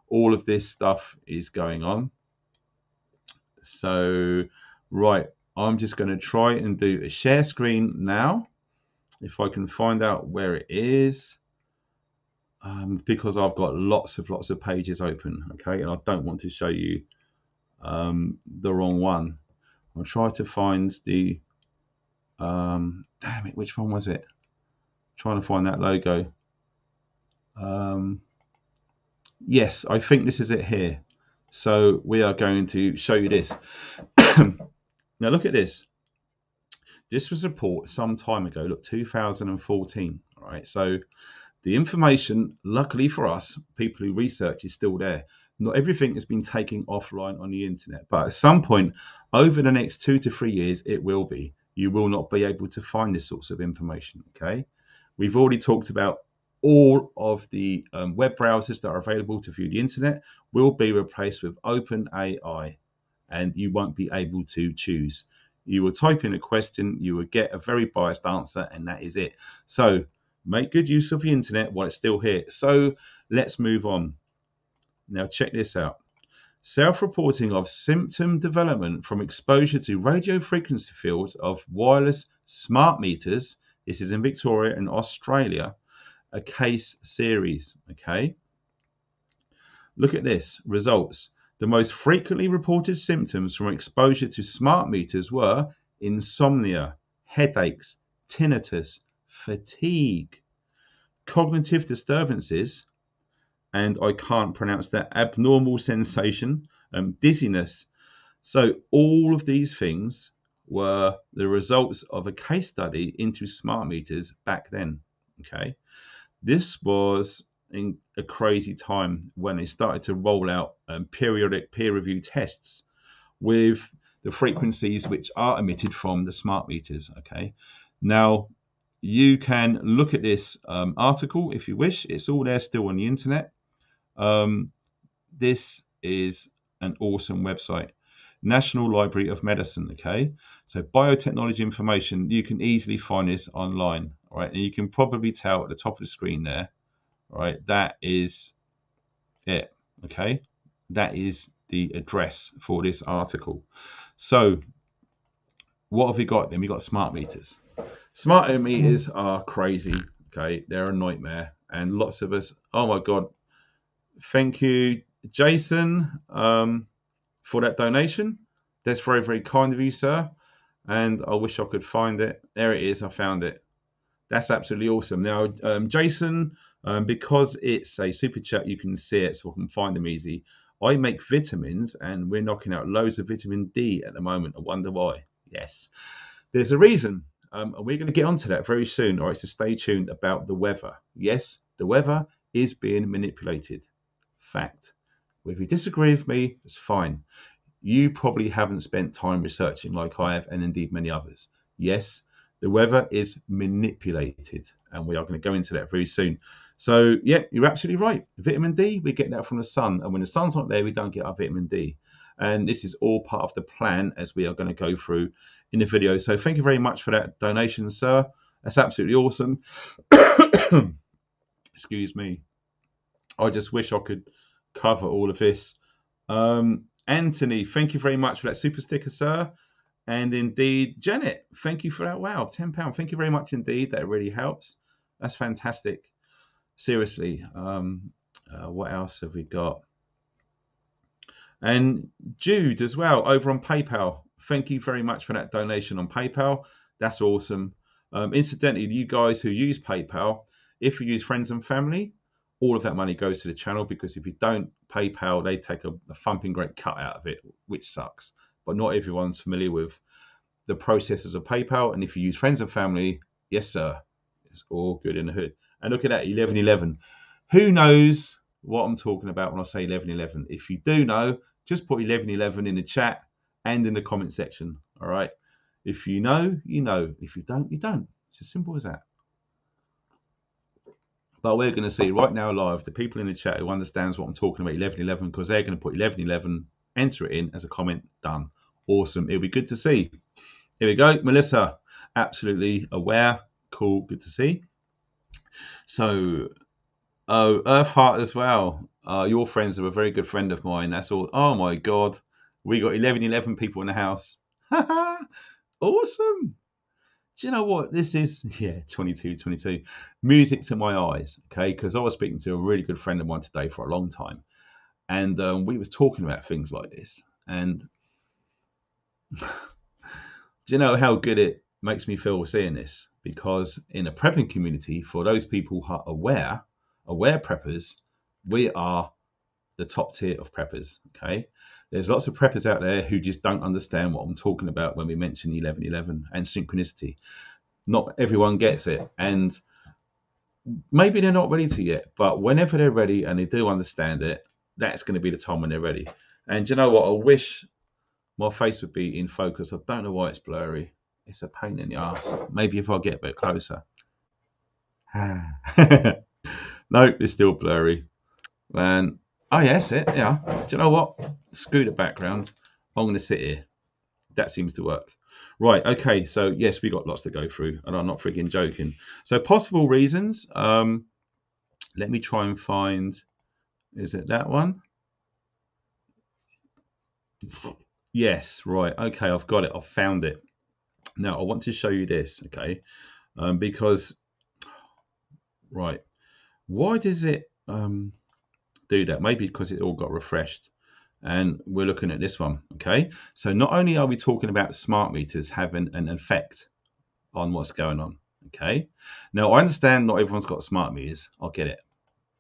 all of this stuff is going on. So, right, I'm just going to try and do a share screen now, if I can find out where it is, because I've got lots of pages open, okay, and I don't want to show you the wrong one. I'll try to find the, damn it, which one was it? Trying to find that logo. Yes, I think this is it here. So we are going to show you this. Now look at this. This was a report some time ago, look, 2014. All right, so the information, luckily for us, people who research, is still there. Not everything has been taken offline on the internet, but at some point over the next 2 to 3 years, it will be. You will not be able to find this sorts of information, okay? We've already talked about all of the web browsers that are available to view the internet will be replaced with OpenAI, and you won't be able to choose. You will type in a question, you will get a very biased answer, and that is it. So make good use of the internet while it's still here. So let's move on. Now check this out. Self-reporting of symptom development from exposure to radio frequency fields of wireless smart meters. This is in Victoria and Australia, a case series, okay? Look at this, results. The most frequently reported symptoms from exposure to smart meters were insomnia, headaches, tinnitus, fatigue, cognitive disturbances, and I can't pronounce that, abnormal sensation, dizziness. So all of these things were the results of a case study into smart meters back then, okay? This was in a crazy time when they started to roll out periodic peer-reviewed tests with the frequencies which are emitted from the smart meters, okay? Now, you can look at this article if you wish. It's all there still on the internet. This is an awesome website, National Library of Medicine. Okay, so biotechnology information, you can easily find this online. All right, and you can probably tell at the top of the screen there. All right, that is it. Okay, that is the address for this article. So what have we got then? We got smart meters. Smart meters are crazy. Okay, they're a nightmare, and lots of us. Oh my god! Thank you, Jason, for that donation. That's very, very kind of you, sir. And I wish I could find it. There it is. I found it. That's absolutely awesome. Now, Jason, because it's a super chat, you can see it, so I can find them easy. I make vitamins, and we're knocking out loads of vitamin D at the moment. I wonder why. Yes, there's a reason. And we're going to get onto that very soon. All right, so stay tuned about the weather. Yes, the weather is being manipulated. Fact. If you disagree with me, it's fine. You probably haven't spent time researching like I have, and indeed many others. Yes, the weather is manipulated, and we are going to go into that very soon. So, yeah, you're absolutely right. Vitamin D, we get that from the sun, and when the sun's not there, we don't get our vitamin D. And this is all part of the plan as we are going to go through in the video. So thank you very much for that donation, sir. That's absolutely awesome. Excuse me. I just wish I could cover all of this. Anthony, thank you very much for that super sticker, sir. And indeed, Janet, thank you for that. Wow, £10. Thank you very much indeed. That really helps. That's fantastic. Seriously. What else have we got? And Jude as well over on PayPal. Thank you very much for that donation on PayPal. That's awesome. Incidentally, you guys who use PayPal, if you use friends and family, all of that money goes to the channel, because if you don't PayPal, they take a thumping great cut out of it, which sucks. But not everyone's familiar with the processes of PayPal. And if you use friends and family, yes, sir, it's all good in the hood. And look at that, 1111. Who knows what I'm talking about when I say 1111? If you do know, just put 1111 in the chat and in the comment section. All right. If you know, you know. If you don't, you don't. It's as simple as that. But we're going to see right now live the people in the chat who understands what I'm talking about 1111, because they're going to put 1111, enter it in as a comment. Done. Awesome. It'll be good to see. Here we go. Melissa, absolutely aware. Cool. Good to see. So, oh, Earthheart as well. Your friends are a very good friend of mine. That's all. Oh my God. We got 1111 people in the house. Awesome. Do you know what this is? Yeah, 22. Music to my eyes, okay? Because I was speaking to a really good friend of mine today for a long time, and we was talking about things like this. And do you know how good it makes me feel seeing this? Because in a prepping community, for those people who are aware preppers, we are the top tier of preppers, okay? There's lots of preppers out there who just don't understand what I'm talking about when we mention 1111 and synchronicity. Not everyone gets it, and maybe they're not ready to yet, but whenever they're ready and they do understand it, that's going to be the time when they're ready. And you know what? I wish my face would be in focus. I don't know why it's blurry. It's a pain in the ass. Maybe if I get a bit closer. Nope, it's still blurry. Man. Oh, yeah, that's it. Yeah. Do you know what? Screw the background. I'm going to sit here. That seems to work. Right. Okay. So, yes, we got lots to go through, and I'm not freaking joking. So, possible reasons. Let me try and find. Is it that one? Yes. Right. Okay. I've got it. I've found it. Now, I want to show you this. Okay. Because, right. Why does it do that? Maybe because it all got refreshed, and we're looking at this one. Okay, so not only are we talking about smart meters having an effect on what's going on. Okay, now I understand not everyone's got smart meters, I'll get it,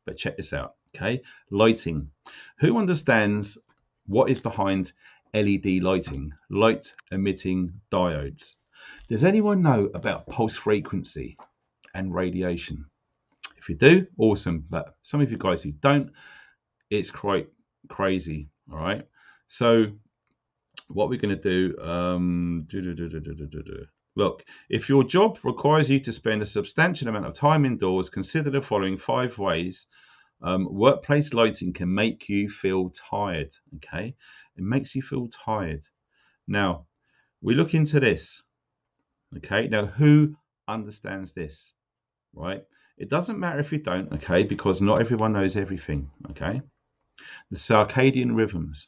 but check this out. Okay, lighting. Who understands what is behind LED lighting? Light emitting diodes. Does anyone know about pulse frequency and radiation? If you do, awesome. But some of you guys who don't, it's quite crazy. All right. So what we're going to do, Look, if your job requires you to spend a substantial amount of time indoors, consider the following 5 ways workplace lighting can make you feel tired. Okay, it makes you feel tired. Now, we look into this. Okay, now who understands this? Right? It doesn't matter if you don't, okay, because not everyone knows everything. Okay, the circadian rhythms,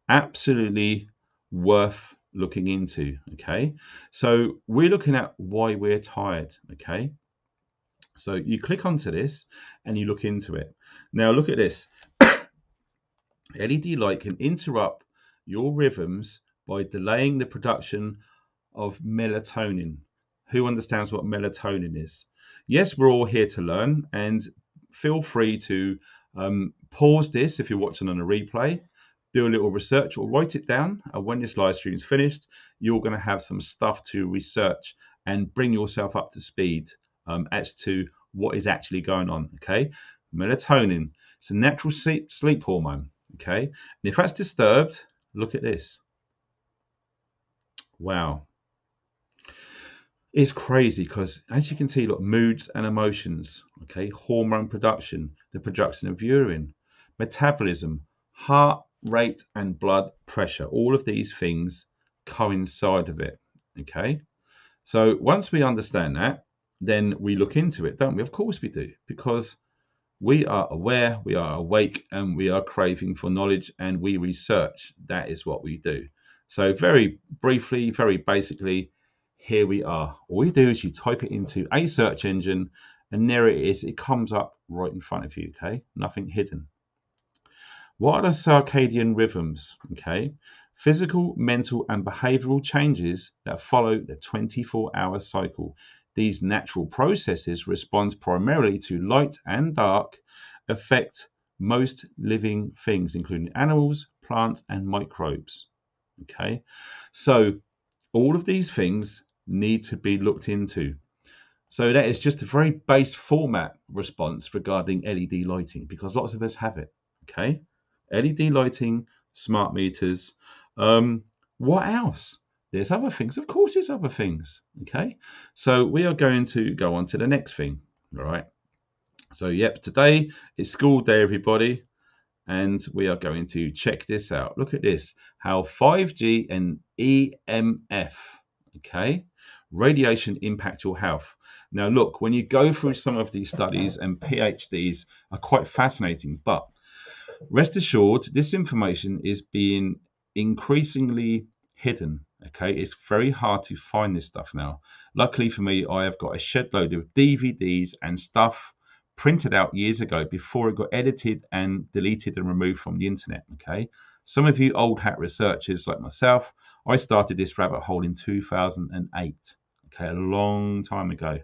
absolutely worth looking into. Okay, so we're looking at why we're tired. Okay, so you click onto this and you look into it. Now look at this. LED light can interrupt your rhythms by delaying the production of melatonin. Who understands what melatonin is? Yes, we're all here to learn, and feel free to pause this if you're watching on a replay, do a little research or write it down. And when this live stream is finished, you're going to have some stuff to research and bring yourself up to speed as to what is actually going on. Okay, melatonin, it's a natural sleep hormone. Okay, and if that's disturbed, look at this. Wow. It's crazy because, as you can see, look, moods and emotions, okay, hormone production, the production of urine, metabolism, heart rate and blood pressure, all of these things coincide with it, okay? So once we understand that, then we look into it, don't we? Of course we do, because we are aware, we are awake, and we are craving for knowledge, and we research. That is what we do. So very briefly, very basically, here we are. All you do is you type it into a search engine, and there it is. It comes up right in front of you, okay? Nothing hidden. What are the circadian rhythms? Okay, physical, mental, and behavioral changes that follow the 24-hour cycle. These natural processes respond primarily to light and dark, affect most living things, including animals, plants, and microbes. Okay, so all of these things need to be looked into. So that is just a very base format response regarding LED lighting, because lots of us have it. Okay, LED lighting, smart meters. What else? There's other things. Of course, there's other things. Okay, so we are going to go on to the next thing. All right. So, yep, today is school day, everybody, and we are going to check this out. Look at this: how 5G and EMF, okay, radiation impact your health. Now, look, when you go through some of these studies, and PhDs are quite fascinating, but rest assured, this information is being increasingly hidden. Okay, it's very hard to find this stuff now. Luckily for me, I have got a shed load of DVDs and stuff printed out years ago before it got edited and deleted and removed from the internet. Okay, some of you old hat researchers like myself, I started this rabbit hole in 2008. Okay, a long time ago.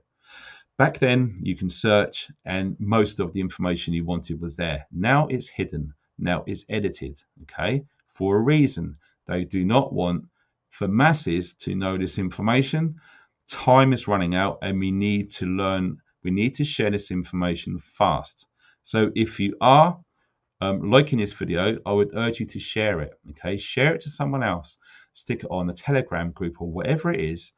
Back then, you can search, and most of the information you wanted was there. Now it's hidden. Now it's edited, okay, for a reason. They do not want for masses to know this information. Time is running out, and we need to learn. We need to share this information fast. So if you are liking this video, I would urge you to share it, okay? Share it to someone else. Stick it on a Telegram group or whatever it is.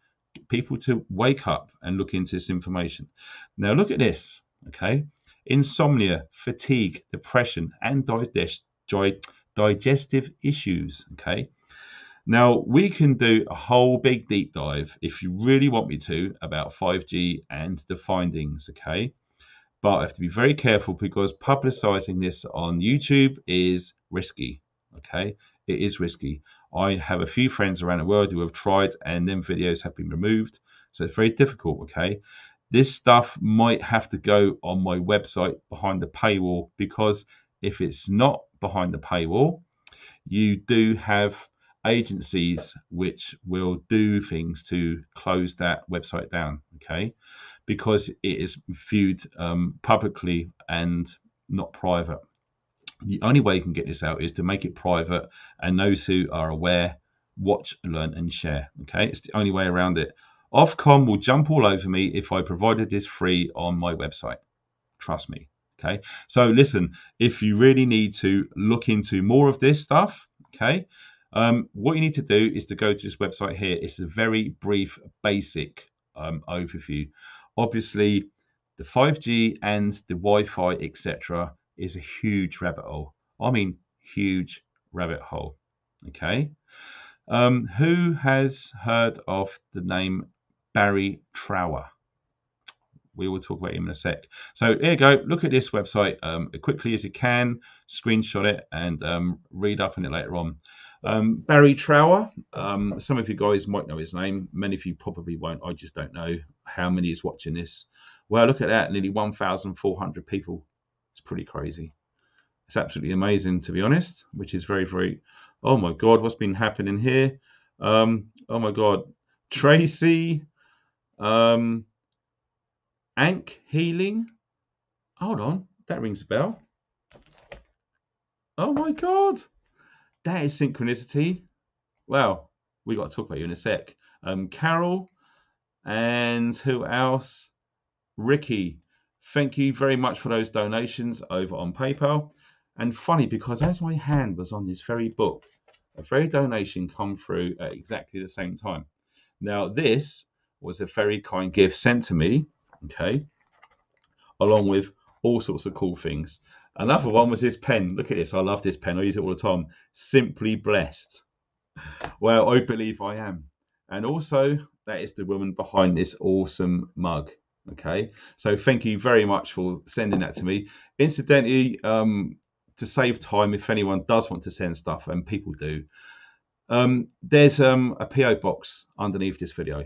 People to wake up and look into this information. Now look at this, okay? Insomnia, fatigue, depression, and digestive issues, okay? Now we can do a whole big deep dive if you really want me to about 5G and the findings, okay? But I have to be very careful because publicizing this on YouTube is risky, okay? It is risky. I have a few friends around the world who have tried, and then videos have been removed. So it's very difficult, okay? This stuff might have to go on my website behind the paywall, because if it's not behind the paywall, you do have agencies which will do things to close that website down, okay? Because it is viewed publicly and not private. The only way you can get this out is to make it private, and those who are aware watch, learn, and share. Okay, it's the only way around it. Ofcom will jump all over me if I provided this free on my website. Trust me. Okay, so listen, if you really need to look into more of this stuff, okay, What you need to do is to go to this website here. It's a very brief, basic overview. Obviously, the 5G and the Wi-Fi, etc., is a huge rabbit hole. I mean, huge rabbit hole. Okay. Who has heard of the name Barry Trower? We will talk about him in a sec. So here you go. Look at this website as quickly as you can. Screenshot it and read up on it later on. Barry Trower. Some of you guys might know his name. Many of you probably won't. I just don't know how many is watching this. Well, look at that. Nearly 1,400 people. It's pretty crazy. It's absolutely amazing, to be honest, which is very, very... Oh, my God, what's been happening here? Oh, my God. Tracy... Ank Healing. Hold on, that rings a bell. Oh my God, that is synchronicity. Well, we got to talk about you in a sec. Carol, and who else? Ricky. Thank you very much for those donations over on PayPal. And funny, because as my hand was on this very book, a very donation come through at exactly the same time. Now, this was a very kind gift sent to me. Okay, along with all sorts of cool things. Another one was this pen. Look at this. I love this pen. I use it all the time. Simply blessed. Well, I believe I am. And also, that is the woman behind this awesome mug. Okay, so thank you very much for sending that to me. Incidentally, to save time, if anyone does want to send stuff, and people do, there's a PO box underneath this video.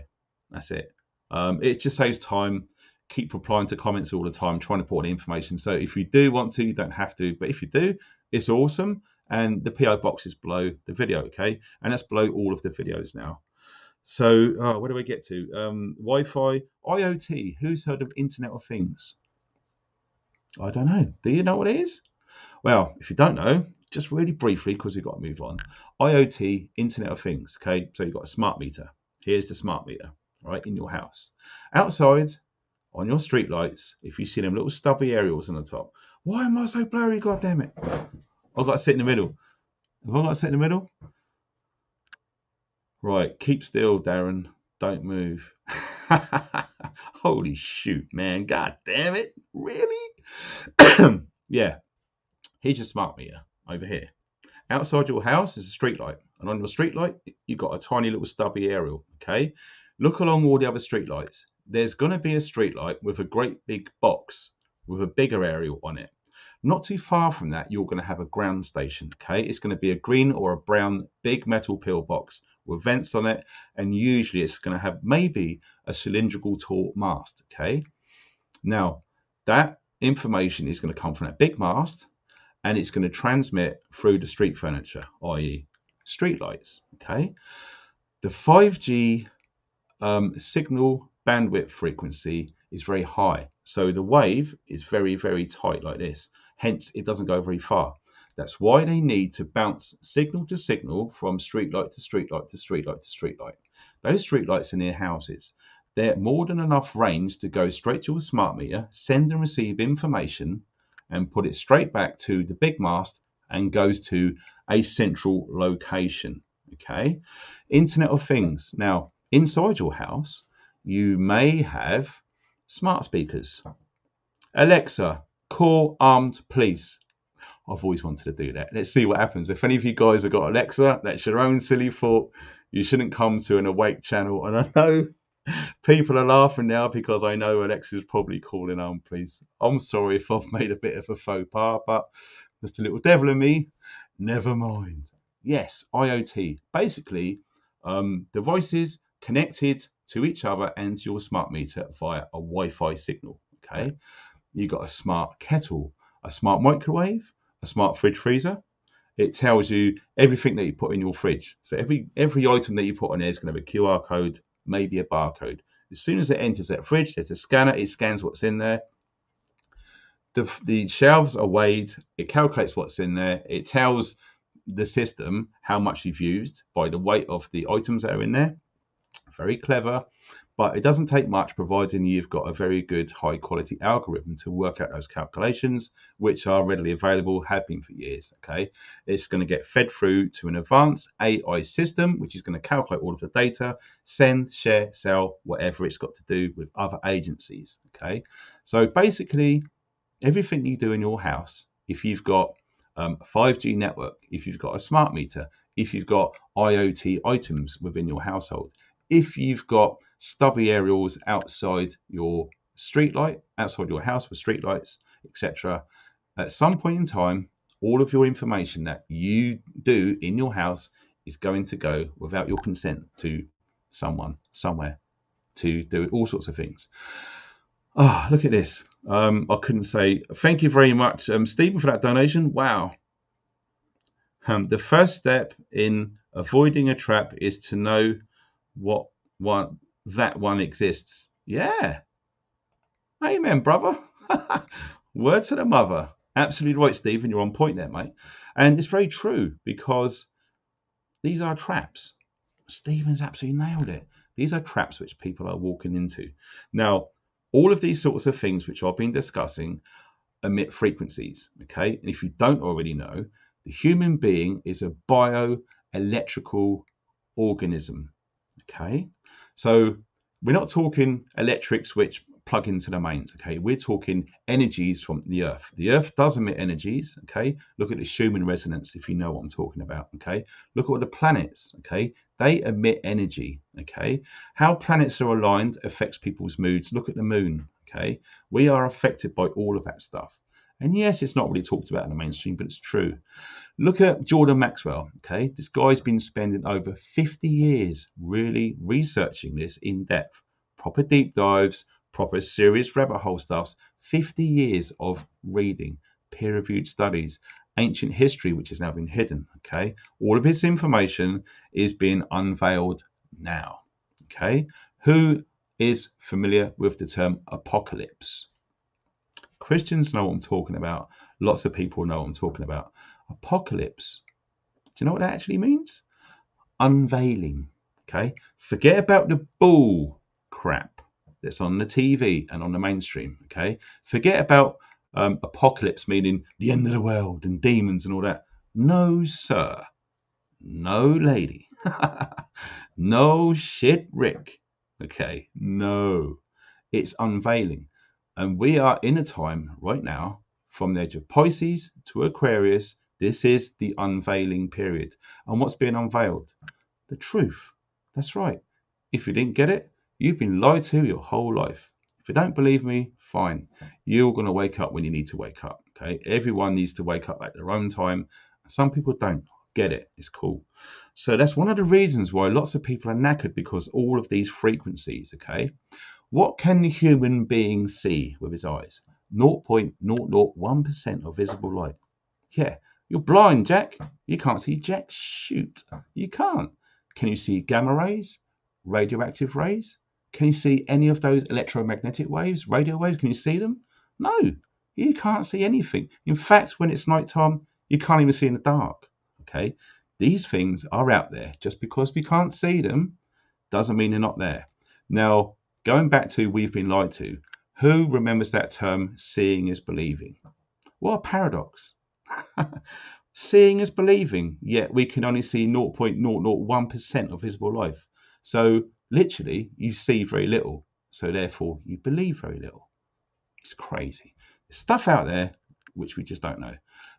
That's it. It just saves time. Keep replying to comments all the time, trying to put all the information. So if you do want to, you don't have to. But if you do, it's awesome. And the PO box is below the video, okay? And that's below all of the videos now. So where do we get to? Wi-Fi, IoT. Who's heard of Internet of Things? I don't know. Do you know what it is? Well, if you don't know, just really briefly, because we've got to move on. IoT, Internet of Things, okay? So you've got a smart meter. Here's the smart meter, right, in your house. Outside, on your street lights, if you see them little stubby aerials on the top, why am I so blurry? God damn it! I've got to sit in the middle. Have I got to sit in the middle? Right, keep still, Darren. Don't move. Holy shoot, man! God damn it! Really? Yeah. Here's your smart meter over here. Outside your house is a street light, and on your street light, you've got a tiny little stubby aerial. Okay. Look along all the other street lights. There's going to be a street light with a great big box with a bigger aerial on it. Not too far from that, you're going to have a ground station. Okay, it's going to be a green or a brown big metal pillbox with vents on it, and usually it's going to have maybe a cylindrical tall mast. Okay, now that information is going to come from that big mast, and it's going to transmit through the street furniture, i.e., street lights. Okay, the 5G signal bandwidth frequency is very high, so the wave is very, very tight like this, hence it doesn't go very far. That's why they need to bounce signal to signal from street light to street light to street light to street light. Those street lights are near houses. They're more than enough range to go straight to a smart meter, send and receive information, and put it straight back to the big mast and goes to a central location. Okay, Internet of Things. Now, inside your house, you may have smart speakers. Alexa, call armed police. I've always wanted to do that. Let's see what happens. If any of you guys have got Alexa, that's your own silly fault. You shouldn't come to an awake channel. And I know people are laughing now because I know Alexa's probably calling armed police. I'm sorry if I've made a bit of a faux pas, but there's a little devil in me. Never mind. Yes, IoT. Basically, devices connected to each other and to your smart meter via a Wi-Fi signal. Okay, you got a smart kettle, a smart microwave, a smart fridge freezer. It tells you everything that you put in your fridge. So every item that you put on there is going to have a QR code, maybe a barcode. As soon as it enters that fridge, there's a scanner. It scans what's in there. The shelves are weighed. It calculates what's in there. It tells the system how much you've used by the weight of the items that are in there. Very clever. But it doesn't take much, providing you've got a very good high quality algorithm to work out those calculations, which are readily available, have been for years. Okay, it's going to get fed through to an advanced AI system, which is going to calculate all of the data, send, share, sell, whatever it's got to do with other agencies. Okay, so basically everything you do in your house, if you've got a 5G network, if you've got a smart meter, if you've got IoT items within your household, if you've got stubby aerials outside your street light, outside your house with street lights, etc., at some point in time, all of your information that you do in your house is going to go without your consent to someone, somewhere, to do all sorts of things. Ah, look at this. I couldn't say thank you very much, Stephen, for that donation. Wow. The first step in avoiding a trap is to know that one exists. Yeah. Amen, brother. Word to the mother. Absolutely right, Stephen. You're on point there, mate. And it's very true, because these are traps. Stephen's absolutely nailed it. These are traps which people are walking into. Now, all of these sorts of things which I've been discussing emit frequencies. Okay. And if you don't already know, the human being is a bioelectrical organism. Okay. So we're not talking electrics which plug into the mains. Okay. We're talking energies from the earth. The earth does emit energies. Okay. Look at the Schumann resonance, if you know what I'm talking about. Okay. Look at what the planets. Okay. They emit energy. Okay. How planets are aligned affects people's moods. Look at the moon. Okay. We are affected by all of that stuff. And yes, it's not really talked about in the mainstream, but it's true. Look at Jordan Maxwell. Okay. This guy's been spending over 50 years really researching this in depth. Proper deep dives, proper serious rabbit hole stuffs. 50 years of reading, peer-reviewed studies, ancient history, which has now been hidden. Okay. All of his information is being unveiled now. Okay. Who is familiar with the term apocalypse? Christians know what I'm talking about. Lots of people know what I'm talking about. Apocalypse. Do you know what that actually means? Unveiling. Okay. Forget about the bull crap that's on the TV and on the mainstream. Okay. Forget about apocalypse meaning the end of the world and demons and all that. No, sir. No, lady. No shit, Rick. Okay. No. It's unveiling. And we are in a time right now, from the age of Pisces to Aquarius. This is the unveiling period. And what's being unveiled? The truth. That's right. If you didn't get it, you've been lied to your whole life. If you don't believe me, fine. You're going to wake up when you need to wake up. Okay. Everyone needs to wake up at their own time. Some people don't get it. It's cool. So that's one of the reasons why lots of people are knackered, because all of these frequencies. Okay. What can the human being see with his eyes? 0.001% of visible light. Yeah, you're blind, Jack. You can't see jack shoot. You can't. Can you see gamma rays, radioactive rays? Can you see any of those electromagnetic waves, radio waves? Can you see them? No, you can't see anything. In fact, when it's nighttime, you can't even see in the dark. Okay, these things are out there. Just because we can't see them doesn't mean they're not there. Now, going back to we've been lied to, who remembers that term, seeing is believing? What a paradox. Seeing is believing, yet we can only see 0.001% of visible light. So literally, you see very little. So therefore, you believe very little. It's crazy. There's stuff out there which we just don't know.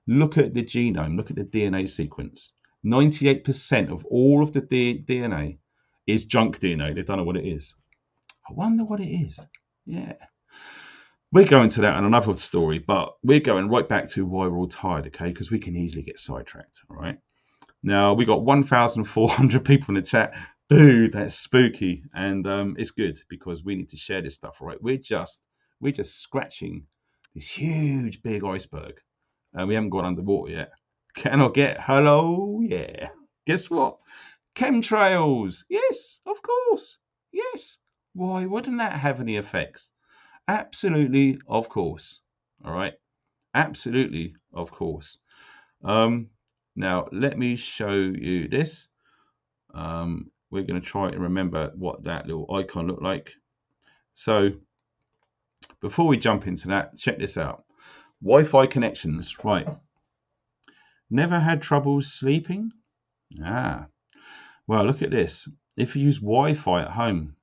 Look at the genome. Look at the DNA sequence. 98% of all of the DNA is junk DNA. They don't know what it is. I wonder what it is. Yeah. We're going to that in another story, but we're going right back to why we're all tired, okay? Because we can easily get sidetracked, all right? Now, we got 1,400 people in the chat. Dude, that's spooky. And it's good because we need to share this stuff, all right? We're just scratching this huge, big iceberg. And we haven't gone underwater yet. Can I get hello? Yeah. Guess what? Chemtrails. Yes, of course. Yes. Why wouldn't that have any effects? Absolutely, of course. All right. Absolutely, of course. Now, let me show you this. we're going to try and remember what that little icon looked like. So before we jump into that, check this out. Wi-Fi connections, right? Never had trouble sleeping? Well, look at this. If you use Wi-Fi at home,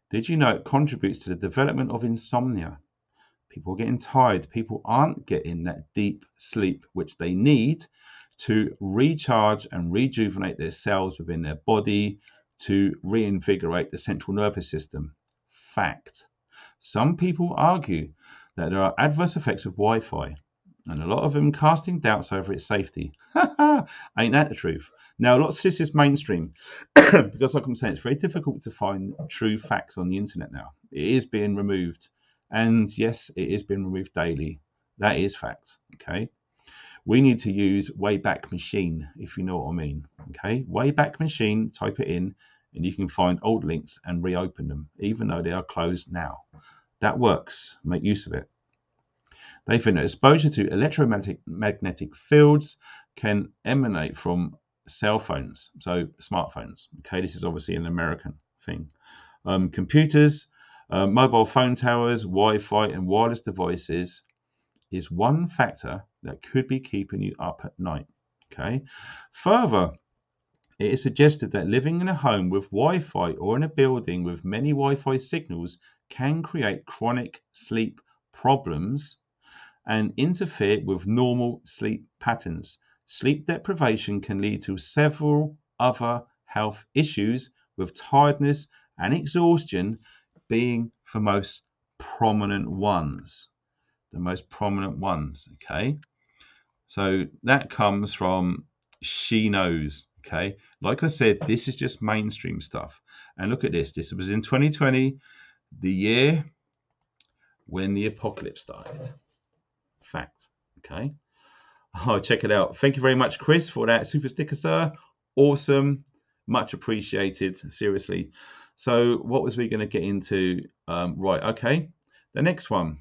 did you know it contributes to the development of insomnia? People are getting tired. People aren't getting that deep sleep which they need to recharge and rejuvenate their cells within their body, to reinvigorate the central nervous system. Fact. Some people argue that there are adverse effects of Wi-Fi, and a lot of them casting doubts over its safety. Ain't that the truth? Now, lots of this is mainstream because, like I'm saying, it's very difficult to find true facts on the internet now. It is being removed. And yes, it is being removed daily. That is fact. Okay. We need to use Wayback Machine, if you know what I mean. Okay. Wayback Machine, type it in, and you can find old links and reopen them, even though they are closed now. That works. Make use of it. They think that exposure to electromagnetic fields can emanate from cell phones, so smartphones. Okay, this is obviously an American thing. Computers, mobile phone towers, Wi-Fi, and wireless devices is one factor that could be keeping you up at night. Okay. Further, it is suggested that living in a home with Wi-Fi or in a building with many Wi-Fi signals can create chronic sleep problems and interfere with normal sleep patterns. Sleep deprivation can lead to several other health issues, with tiredness and exhaustion being the most prominent ones. The most prominent ones, okay? So that comes from She Knows, okay? Like I said, this is just mainstream stuff. And look at this. This was in 2020, the year when the apocalypse started. Fact, okay? Oh, check it out. Thank you very much, Chris, for that super sticker, sir. Awesome. Much appreciated. Seriously. So what was we going to get into? Right, okay. The next one.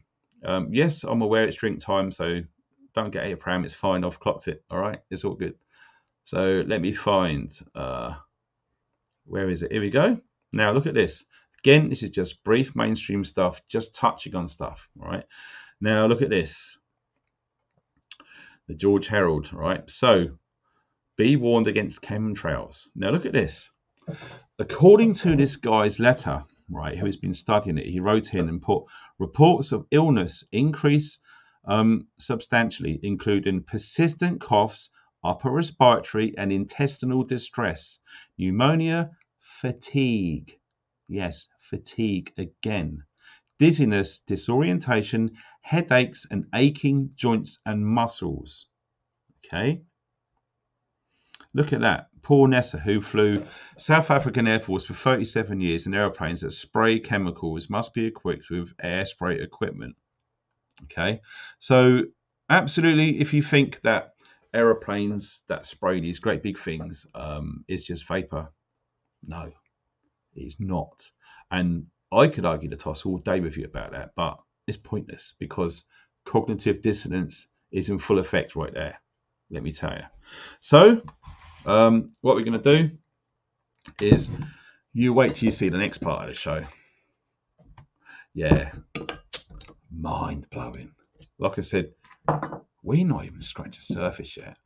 Yes, I'm aware it's drink time, so don't get a pram. It's fine. I've clocked it. All right. It's all good. So let me find. Where is it? Here we go. Now look at this. Again, this is just brief mainstream stuff, just touching on stuff. All right. Now look at this. The George Herald, right? So, be warned against chemtrails. Now, look at this. According to this guy's letter, right, who has been studying it, he wrote in and put reports of illness increase substantially, including persistent coughs, upper respiratory and intestinal distress, pneumonia, fatigue. Yes, fatigue again. Dizziness, disorientation, headaches, and aching joints and muscles. Okay. Look at that. Paul Nessa, who flew South African Air Force for 37 years in airplanes that spray chemicals, must be equipped with air spray equipment. Okay. So, absolutely, if you think that aeroplanes that spray these great big things is just vapor, no, it's not. And I could argue the toss all day with you about that, but it's pointless because cognitive dissonance is in full effect right there, let me tell you. So, what we're going to do is you wait till you see the next part of the show. Yeah, mind blowing. Like I said, we're not even scratching the surface yet.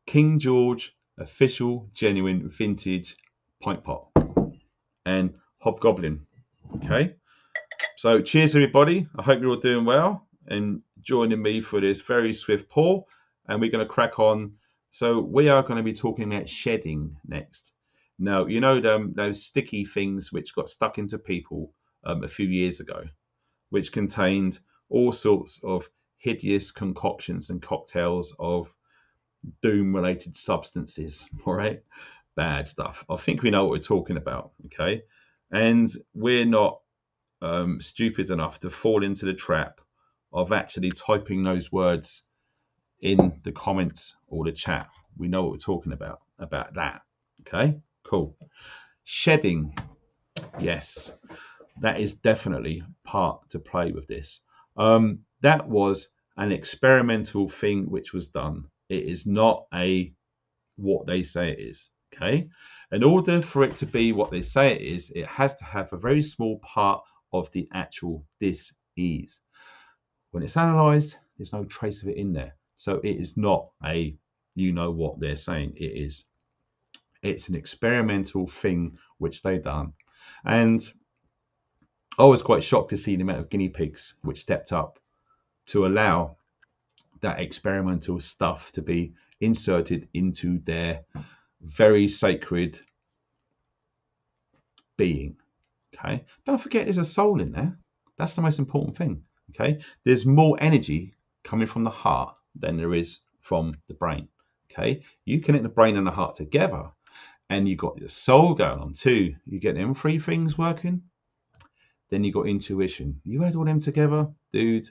King George official, genuine, vintage pint pot and hobgoblin. Okay, so cheers everybody. I hope you're all doing well and joining me for this very swift pour, and we're going to crack on. So we are going to be talking about shedding next. Now, you know those sticky things which got stuck into people a few years ago, which contained all sorts of hideous concoctions and cocktails of doom-related substances, all right? Bad stuff. I think we know what we're talking about, okay? And we're not stupid enough to fall into the trap of actually typing those words in the comments or the chat. We know what we're talking about that, okay? Cool. Shedding. Yes, that is definitely part to play with this. That was an experimental thing which was done. It is not what they say it is, okay? In order for it to be what they say it is, it has to have a very small part of the actual dis-ease. When it's analysed, there's no trace of it in there. So it is not a, you know what they're saying it is. It's an experimental thing which they've done. And I was quite shocked to see the amount of guinea pigs which stepped up to allow that experimental stuff to be inserted into their very sacred being. Okay, don't forget there's a soul in there. That's the most important thing. Okay, there's more energy coming from the heart than there is from the brain. Okay, you connect the brain and the heart together, and you got your soul going on too. You get them three things working, then you got intuition. You add all them together, dude,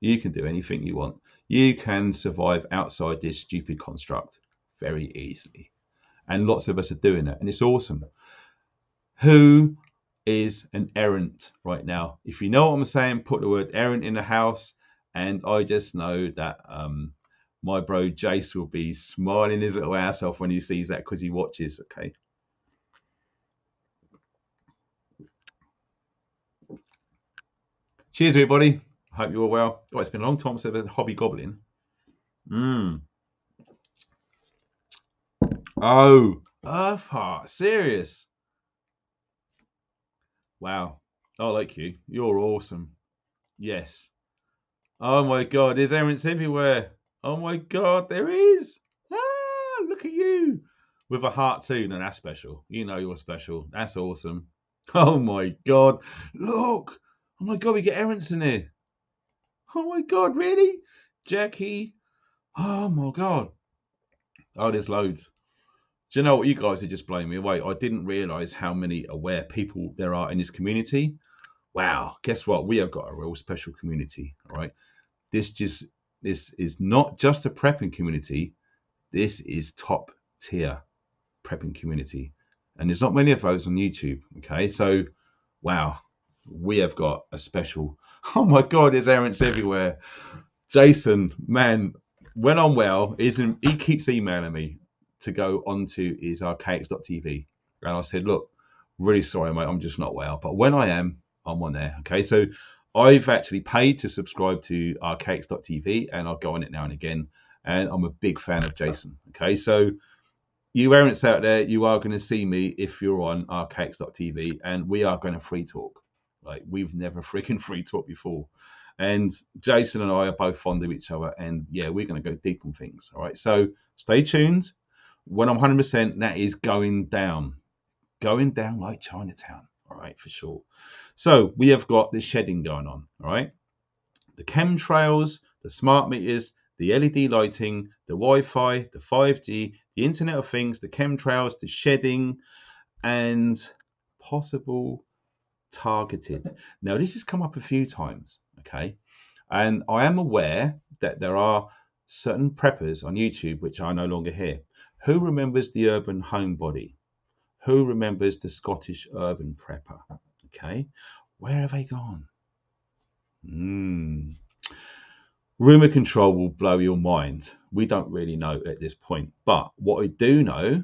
you can do anything you want. You can survive outside this stupid construct very easily. And lots of us are doing that, and it's awesome. Who is an errant right now? If you know what I'm saying, put the word errant in the house, and I just know that my bro Jace will be smiling his little ass off when he sees that, because he watches. Okay. Cheers, everybody. Hope you're all well. Oh, it's been a long time since I've been hobby gobbling. Oh, Earthheart, serious? Wow. I like you. You're awesome. Yes. Oh my God, there's errands everywhere. Oh my God, there is. Ah, look at you. With a heart too. No, that's special. You know you're special. That's awesome. Oh my God. Look. Oh my God, we get errands in here. Oh my God, really? Jackie. Oh my God. Oh, there's loads. Do you know what? You guys are just blowing me away. I didn't realize how many aware people there are in this community. Wow. Guess what? We have got a real special community. All right. This is not just a prepping community. This is top tier prepping community. And there's not many of those on YouTube. Okay. So, wow. We have got a special. Oh my God, there's errands everywhere. Jason, man, when I'm well, he keeps emailing me to go onto his archaics.tv. And I said, look, really sorry, mate, I'm just not well. But when I am, I'm on there. Okay, so I've actually paid to subscribe to archaics.tv, and I'll go on it now and again. And I'm a big fan of Jason. Okay, so you errands out there, you are going to see me if you're on archaics.tv, and we are going to free talk. Like, we've never freaking free talk before. And Jason and I are both fond of each other, and yeah, we're going to go deep on things. All right, so stay tuned. When I'm 100%, that is going down like Chinatown. All right, for sure. So we have got this shedding going on. All right, the chemtrails, the smart meters, the LED lighting, the Wi-Fi, the 5G, the Internet of Things, the chemtrails, the shedding, and possible targeted. Now, this has come up a few times, okay? And I am aware that there are certain preppers on YouTube which are no longer here. Who remembers the urban homebody? Who remembers the Scottish urban prepper? Okay, where have they gone? Rumor control will blow your mind. We don't really know at this point. But what I do know,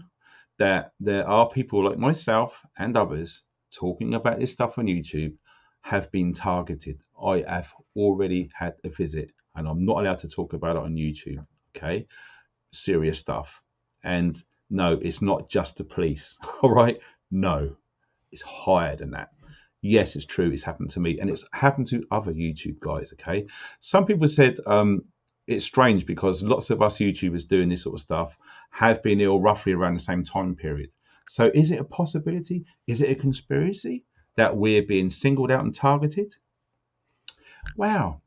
that there are people like myself and others talking about this stuff on YouTube have been targeted. I have already had a visit, and I'm not allowed to talk about it on YouTube. Okay, serious stuff. And no, it's not just the police. All right, no, it's higher than that. Yes, it's true. It's happened to me, and it's happened to other YouTube guys. Okay, some people said it's strange because lots of us YouTubers doing this sort of stuff have been ill roughly around the same time period. So is it a possibility? Is it a conspiracy that we're being singled out and targeted? Wow.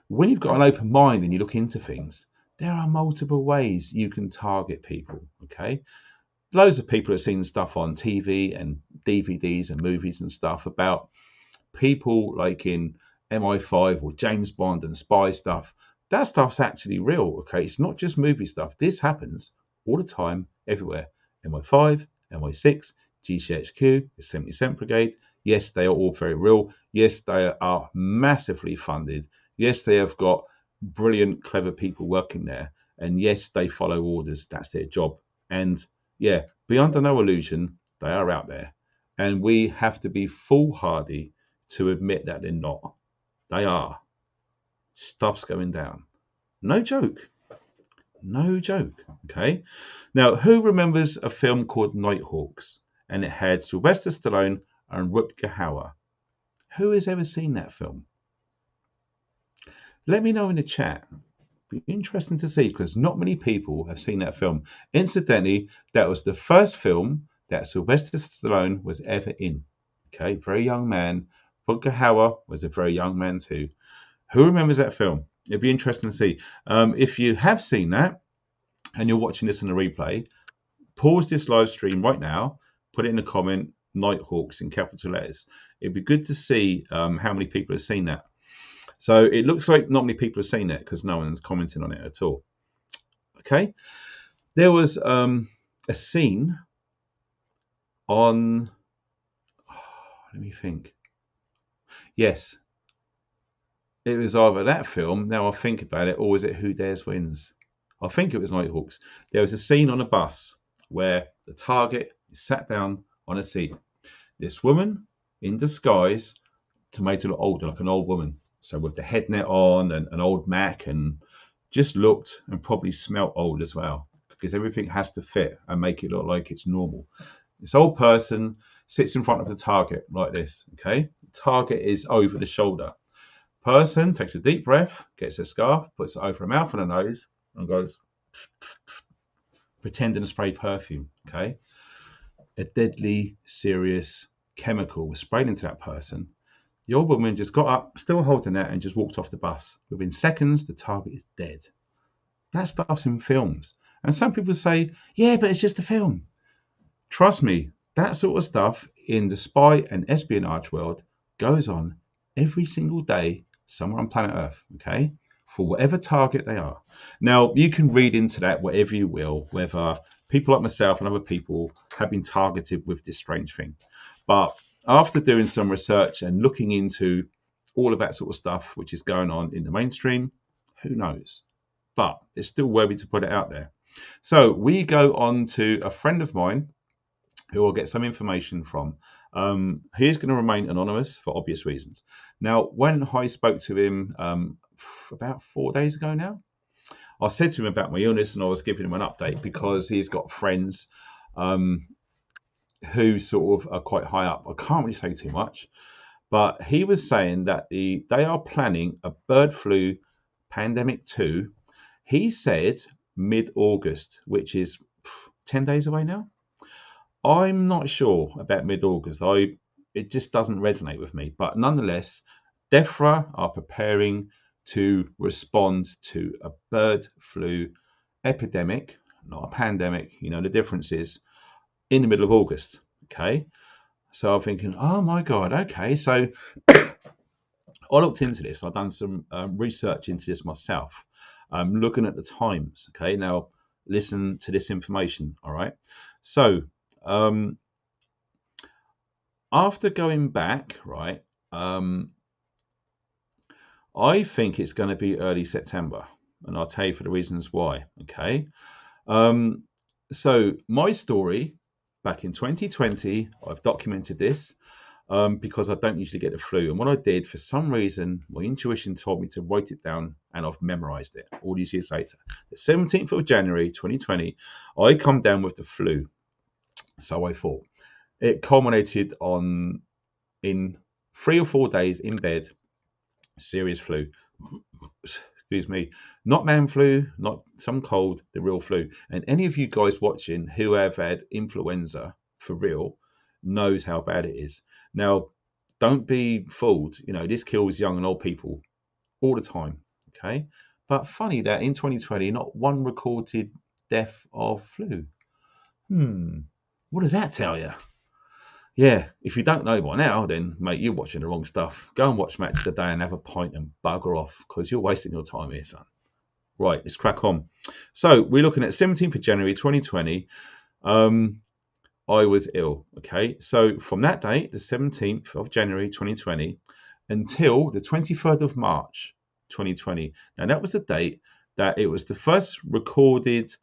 When you've got an open mind and you look into things, there are multiple ways you can target people, okay? Loads of people have seen stuff on TV and DVDs and movies and stuff about people like in MI5 or James Bond and spy stuff. That stuff's actually real, okay? It's not just movie stuff. This happens all the time, everywhere. MI5, MI6, GCHQ, the 70% Brigade. Yes, they are all very real. Yes, they are massively funded. Yes, they have got brilliant, clever people working there. And yes, they follow orders. That's their job. And yeah, be under no illusion, they are out there. And we have to be foolhardy to admit that they're not. They are. Stuff's going down. No joke. No joke. Okay. Now, who remembers a film called Nighthawks? And it had Sylvester Stallone and Rutger Hauer. Who has ever seen that film? Let me know in the chat. Be interesting to see because not many people have seen that film. Incidentally, that was the first film that Sylvester Stallone was ever in. Okay, very young man. Rutger Hauer was a very young man too. Who remembers that film? It'd be interesting to see. If you have seen that and you're watching this in a replay, pause this live stream right now, put it in the comment, Nighthawks in capital letters. It'd be good to see how many people have seen that. So it looks like not many people have seen it because no one's commenting on it at all. Okay. There was a scene on, let me think. Yes. It was either that film, now I think about it, or was it Who Dares Wins? I think it was Nighthawks. There was a scene on a bus where the target is sat down on a seat. This woman in disguise to make her look older, like an old woman. So with the head net on and an old Mac, and just looked and probably smelt old as well because everything has to fit and make it look like it's normal. This old person sits in front of the target like this, okay? The target is over the shoulder. Person takes a deep breath, gets a scarf, puts it over her mouth and her nose, and goes pretending to spray perfume. Okay, a deadly, serious chemical was sprayed into that person. The old woman just got up, still holding that, and just walked off the bus. Within seconds, the target is dead. That stuff's in films, and some people say, "Yeah, but it's just a film." Trust me, that sort of stuff in the spy and espionage world goes on every single day somewhere on planet Earth, okay, for whatever target they are. Now, you can read into that whatever you will, whether people like myself and other people have been targeted with this strange thing. But after doing some research and looking into all of that sort of stuff, which is going on in the mainstream, who knows? But it's still worthy to put it out there. So we go on to a friend of mine who will get some information from. He's going to remain anonymous for obvious reasons. Now, when I spoke to him about 4 days ago now, I said to him about my illness and I was giving him an update because he's got friends who sort of are quite high up. I can't really say too much, but he was saying that they are planning a bird flu pandemic 2. He said mid-August, which is 10 days away now. I'm not sure about mid-August. It just doesn't resonate with me. But nonetheless, DEFRA are preparing to respond to a bird flu epidemic, not a pandemic. You know, the difference is in the middle of August. Okay. So I'm thinking, oh my God. Okay. So I looked into this. I've done some research into this myself. Looking at the times. Okay. Now listen to this information. All right. So, after going back, right, I think it's going to be early September, and I'll tell you for the reasons why. Okay, so my story back in 2020, I've documented this because I don't usually get the flu, and what I did, for some reason, my intuition told me to write it down, and I've memorized it all these years later. The 17th of January 2020, I come down with the flu. So I thought. It culminated in 3 or 4 days in bed, serious flu. Excuse me, not man flu, not some cold, the real flu. And any of you guys watching who have had influenza for real knows how bad it is. Now, don't be fooled. You know, this kills young and old people all the time. Okay, but funny that in 2020, not one recorded death of flu. What does that tell you? Yeah, if you don't know by now, then, mate, you're watching the wrong stuff. Go and watch Match of the Day and have a pint and bugger off because you're wasting your time here, son. Right, let's crack on. So we're looking at 17th of January 2020. I was ill, okay? So from that date, the 17th of January 2020, until the 23rd of March 2020. Now, that was the date that it was the first recorded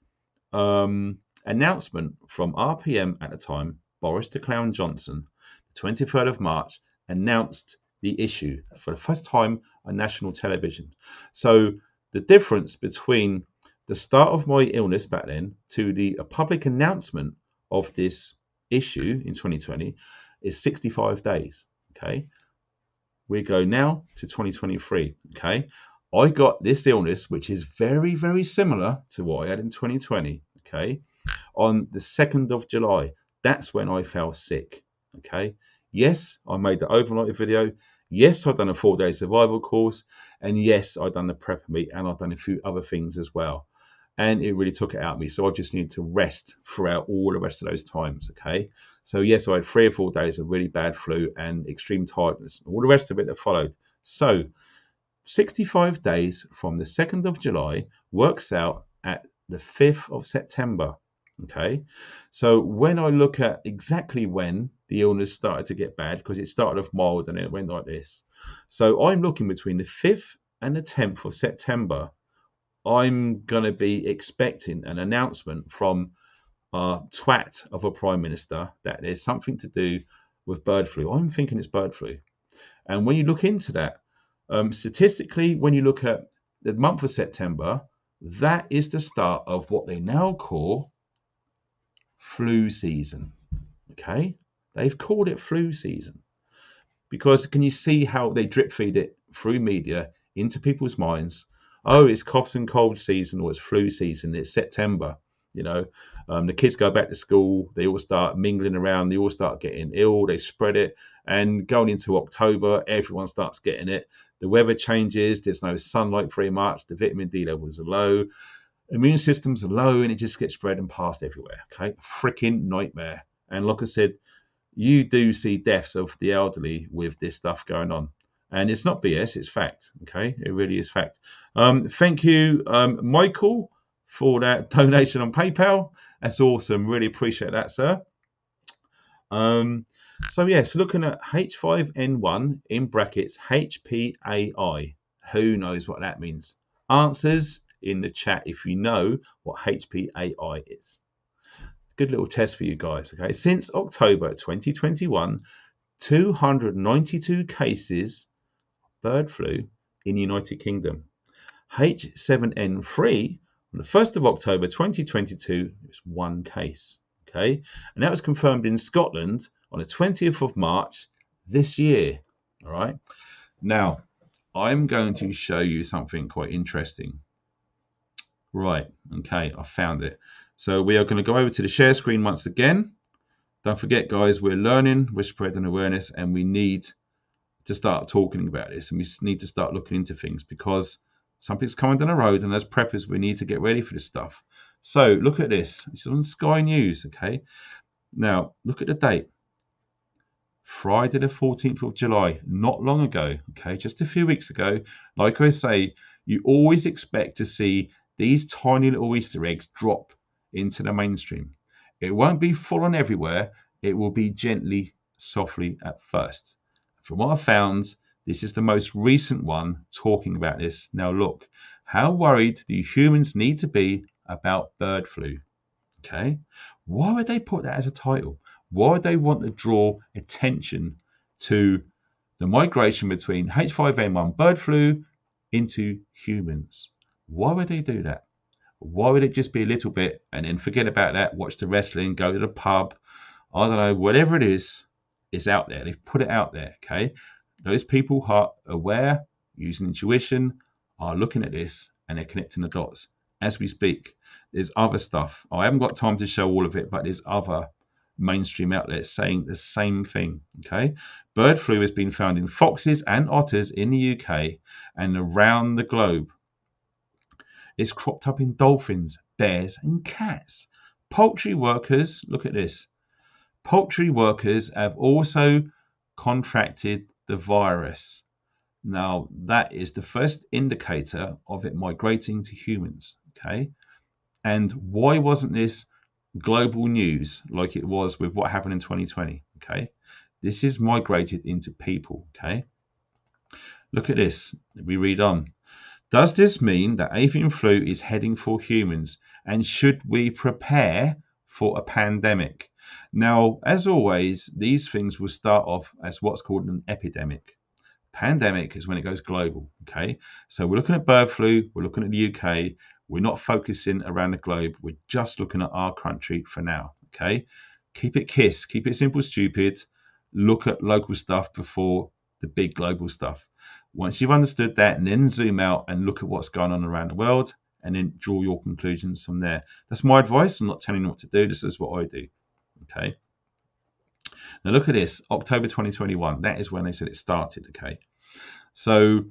announcement from RPM at the time, Boris the Clown Johnson, the 23rd of March, announced the issue for the first time on national television. So the difference between the start of my illness back then to the public announcement of this issue in 2020 is 65 days. Okay, we go now to 2023. Okay, I got this illness, which is very, very similar to what I had in 2020. Okay, on the 2nd of July, that's when I fell sick. Okay, yes, I made the overnight video. Yes, I've done a 4-day survival course, and yes, I've done the prep meet, and I've done a few other things as well. And it really took it out of me. So I just needed to rest throughout all the rest of those times. Okay. So yes, I had 3 or 4 days of really bad flu and extreme tiredness, all the rest of it that followed. So 65 days from the 2nd of July works out at the 5th of September. Okay. So when I look at exactly when the illness started to get bad, because it started off mild and it went like this. So I'm looking between the 5th and the 10th of September. I'm going to be expecting an announcement from a twat of a prime minister that there's something to do with bird flu. I'm thinking it's bird flu. And when you look into that, statistically, when you look at the month of September, that is the start of what they now call flu season. Okay? They've called it flu season. Because can you see how they drip feed it through media into people's minds? Oh, it's coughs and cold season, or it's flu season. It's September. You know, the kids go back to school. They all start mingling around. They all start getting ill. They spread it. And going into October, everyone starts getting it. The weather changes. There's no sunlight very much. The vitamin D levels are low. Immune systems are low, and it just gets spread and passed everywhere. Okay, freaking nightmare. And like I said, you do see deaths of the elderly with this stuff going on. And it's not BS, it's fact. Okay, it really is fact. Thank you, Michael, for that donation on PayPal. That's awesome. Really appreciate that, sir. So yes, looking at H5N1 in brackets HPAI. Who knows what that means? Answers in the chat if you know what HPAI is. Good little test for you guys. Okay, since October 2021, 292 cases bird flu in the United Kingdom. H7N3 on the 1st of October 2022, it was 1 case. Okay, and that was confirmed in Scotland on the 20th of March this year. All right, now I'm going to show you something quite interesting. Right, okay, I found it. So we are going to go over to the share screen once again. Don't forget, guys, we're learning, we're spreading awareness, and we need to start talking about this, and we need to start looking into things because something's coming down the road, and as preppers, we need to get ready for this stuff. So look at this. It's on Sky News, okay? Now, look at the date. Friday the 14th of July, not long ago, okay? Just a few weeks ago. Like I say, you always expect to see these tiny little Easter eggs drop into the mainstream. It won't be full on everywhere. It will be gently, softly at first. From what I found, this is the most recent one talking about this. Now look, how worried do humans need to be about bird flu? Okay, why would they put that as a title? Why would they want to draw attention to the migration between H5N1 bird flu into humans? Why would they do that? Why would it just be a little bit and then forget about that, watch the wrestling, go to the pub, I don't know, whatever it is, it's out there. They've put it out there, okay? Those people who are aware, using intuition, are looking at this and they're connecting the dots. As we speak, there's other stuff. I haven't got time to show all of it, but there's other mainstream outlets saying the same thing, okay? Bird flu has been found in foxes and otters in the UK and around the globe. It's cropped up in dolphins, bears, and cats. Poultry workers, look at this. Poultry workers have also contracted the virus. Now, that is the first indicator of it migrating to humans, okay? And why wasn't this global news like it was with what happened in 2020, okay? This is migrated into people, okay? Look at this. We read on. Does this mean that avian flu is heading for humans? And should we prepare for a pandemic. Now, as always, these things will start off as what's called an epidemic. Pandemic is when it goes global, okay? So we're looking at bird flu, we're looking at the UK, we're not focusing around the globe, we're just looking at our country for now, okay? Keep it KISS, keep it simple, stupid. Look at local stuff before the big global stuff. Once you've understood that, and then zoom out and look at what's going on around the world, and then draw your conclusions from there. That's my advice. I'm not telling you what to do. This is what I do, okay? Now look at this, October 2021. That is when they said it started, okay? So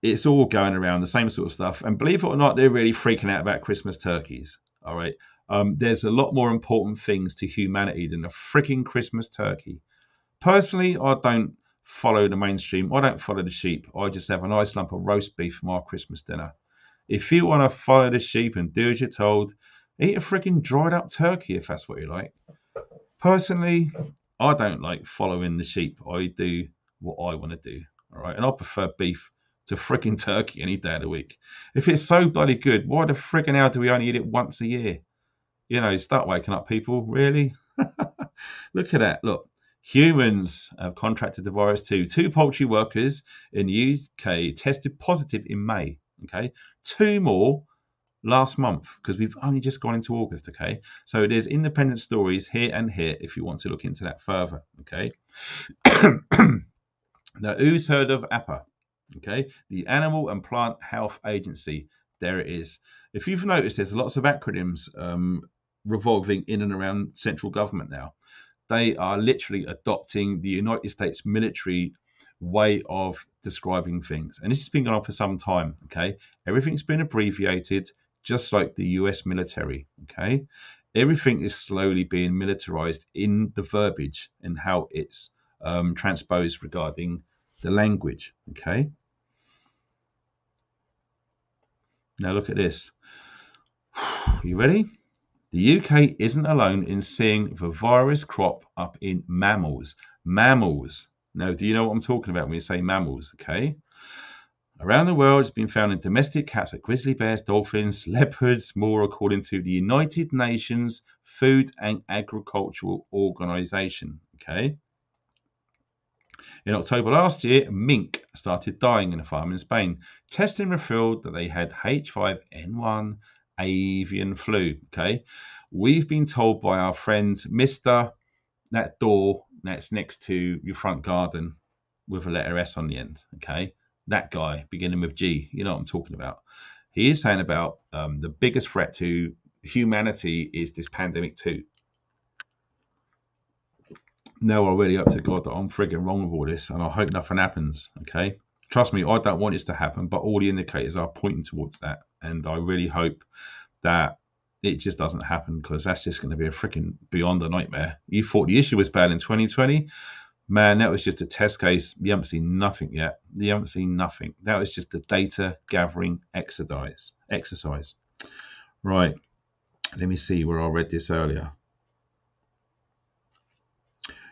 it's all going around the same sort of stuff. And believe it or not, they're really freaking out about Christmas turkeys, all right? There's a lot more important things to humanity than a freaking Christmas turkey. Personally, I don't follow the mainstream. I don't follow the sheep. I just have a nice lump of roast beef for my Christmas dinner. If you want to follow the sheep and do as you're told, eat a freaking dried up turkey if that's what you like. Personally, I don't like following the sheep. I do what I want to do. All right, and I prefer beef to freaking turkey any day of the week. If it's so bloody good, why the freaking hell do we only eat it once a year? You know, start waking up, people. Really? Look at that. Look, humans have contracted the virus too. 2 poultry workers in the UK tested positive in May. Okay, 2 more last month, because we've only just gone into August. Okay, so there's independent stories here and here if you want to look into that further. Okay. Now, who's heard of APA? Okay, the Animal and Plant Health Agency. There it is. If you've noticed, there's lots of acronyms revolving in and around central government now. They are literally adopting the United States military way of describing things. And this has been going on for some time, okay? Everything's been abbreviated, just like the US military, okay? Everything is slowly being militarized in the verbiage and how it's transposed regarding the language, okay? Now look at this. You ready? The UK isn't alone in seeing the virus crop up in mammals. Mammals. Now, do you know what I'm talking about when you say mammals? Okay. Around the world, it's been found in domestic cats like grizzly bears, dolphins, leopards, more according to the United Nations Food and Agricultural Organization. Okay. In October last year, mink started dying in a farm in Spain. Testing revealed that they had H5N1 avian flu. Okay, we've been told by our friend Mr. That door that's next to your front garden with a letter S on the end. Okay, that guy beginning with G. You know what I'm talking about. He is saying about the biggest threat to humanity is this pandemic too. Now I really hope to God that I'm frigging wrong with all this, and I hope nothing happens. Okay, trust me, I don't want this to happen, but all the indicators are pointing towards that, and I really hope that it just doesn't happen, because that's just going to be a freaking beyond a nightmare. You thought the issue was bad in 2020, man, that was just a test case. You haven't seen nothing yet. You haven't seen nothing. That was just the data gathering exercise. Right, let me see where I read this earlier.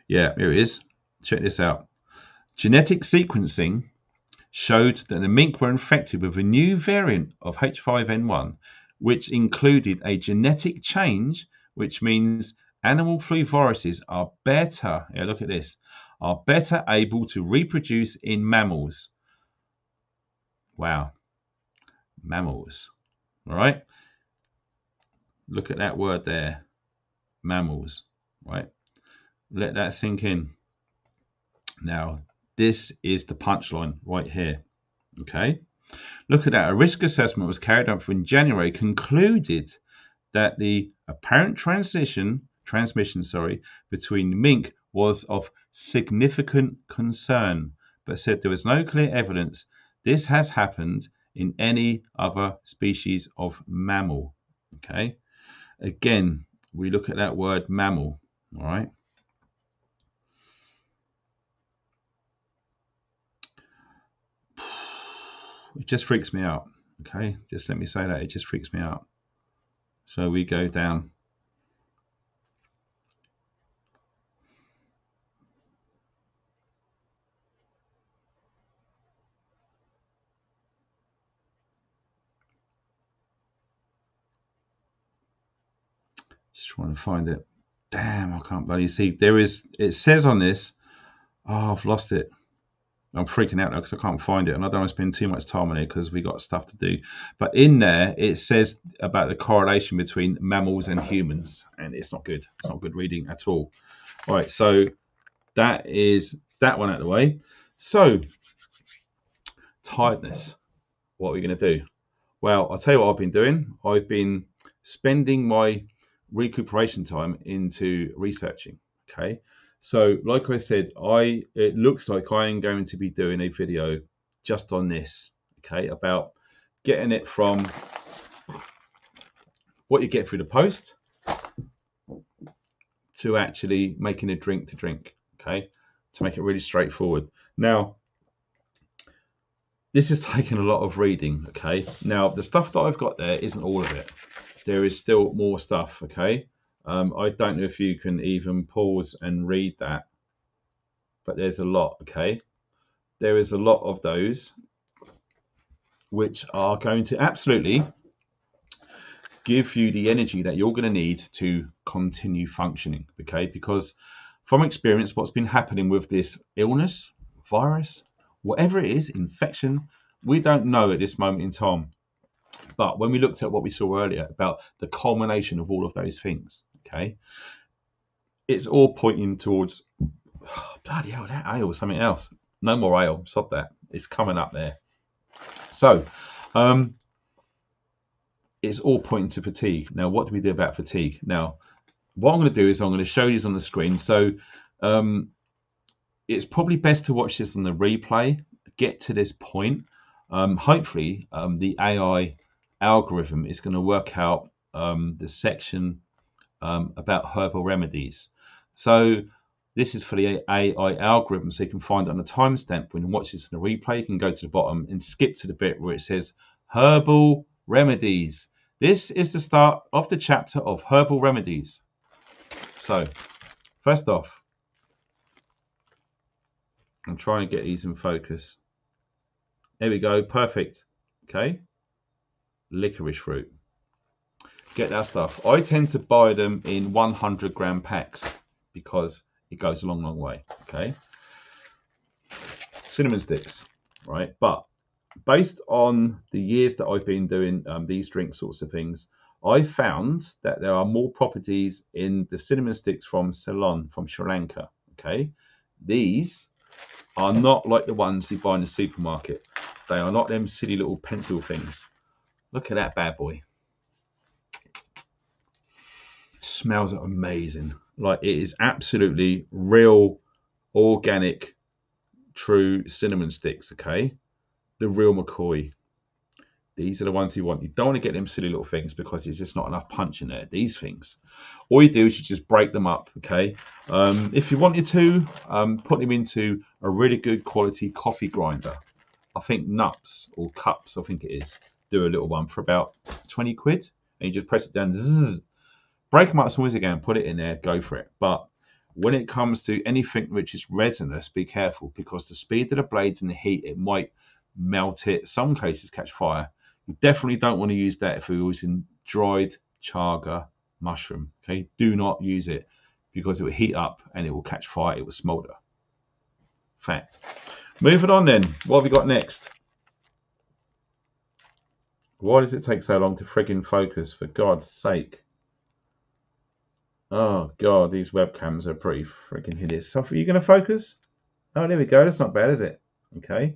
Yeah, here it is. Check this out. Genetic sequencing showed that the mink were infected with a new variant of H5N1, which included a genetic change, which means animal flu viruses are better, look at this, are better able to reproduce in mammals. Wow. Mammals. All right. Look at that word there. Mammals. Right. Let that sink in. Now, this is the punchline right here. Okay. Look at that. A risk assessment was carried out in January, concluded that the apparent transmission between mink was of significant concern, but said there was no clear evidence this has happened in any other species of mammal. Okay. Again, we look at that word mammal. All right. It just freaks me out. Okay, just let me say that, it just freaks me out. So we go down. Just trying to find it. Damn, I can't bloody see. There is, it says on this, oh, I've lost it. I'm freaking out now because I can't find it, and I don't want to spend too much time on it because we got stuff to do. But in there, it says about the correlation between mammals and humans, and it's not good. It's not good reading at all. All right, so that is that one out of the way. So, tiredness. What are we going to do? Well, I'll tell you what I've been doing. I've been spending my recuperation time into researching. Okay. So, like I said, it looks like I am going to be doing a video just on this, okay, about getting it from what you get through the post to actually making a drink to drink, okay, to make it really straightforward. Now, this has taken a lot of reading, okay. Now, the stuff that I've got there isn't all of it. There is still more stuff, okay. I don't know if you can even pause and read that, but there's a lot, okay? There is a lot of those which are going to absolutely give you the energy that you're going to need to continue functioning, okay? Because from experience, what's been happening with this illness, virus, whatever it is, infection, we don't know at this moment in time. But when we looked at what we saw earlier about the culmination of all of those things, okay, it's all pointing towards, oh, bloody hell, that ale was something else. No more ale, stop that. It's coming up there. So, it's all pointing to fatigue. Now, what do we do about fatigue? Now, what I'm going to do is I'm going to show you on the screen. So, it's probably best to watch this on the replay, get to this point. Hopefully, the AI algorithm is going to work out the section about herbal remedies. So this is for the AI algorithm, so you can find it on a timestamp. When you watch this in the replay, you can go to the bottom and skip to the bit where it says herbal remedies. This is the start of the chapter of herbal remedies. So first off, I'm trying to get these in focus. There we go, perfect. Okay, licorice root. Get that stuff. I tend to buy them in 100-gram packs because it goes a long, long way. Okay. Cinnamon sticks, right? But based on the years that I've been doing these drink sorts of things, I found that there are more properties in the cinnamon sticks from Ceylon, from Sri Lanka. Okay. These are not like the ones you buy in the supermarket. They are not them silly little pencil things. Look at that bad boy. Smells amazing. Like, it is absolutely real, organic, true cinnamon sticks, okay? The real McCoy. These are the ones you want. You don't want to get them silly little things because there's just not enough punch in there. These things. All you do is you just break them up, okay? If you wanted to, put them into a really good quality coffee grinder. I think Nups or Cups, I think it is, do a little one for about 20 quid. And you just press it down, zzz, break them up small as you can, put it in there, go for it. But when it comes to anything which is resinous, be careful, because the speed of the blades and the heat, it might melt it. Some cases catch fire. You definitely don't want to use that if you're using dried chaga mushroom. Okay, do not use it because it will heat up and it will catch fire. It will smolder. Fact. Moving on then. What have we got next? Why does it take so long to friggin' focus? For God's sake. Oh God, these webcams are pretty freaking hideous. So are you going to focus? Oh, there we go. That's not bad, is it? Okay.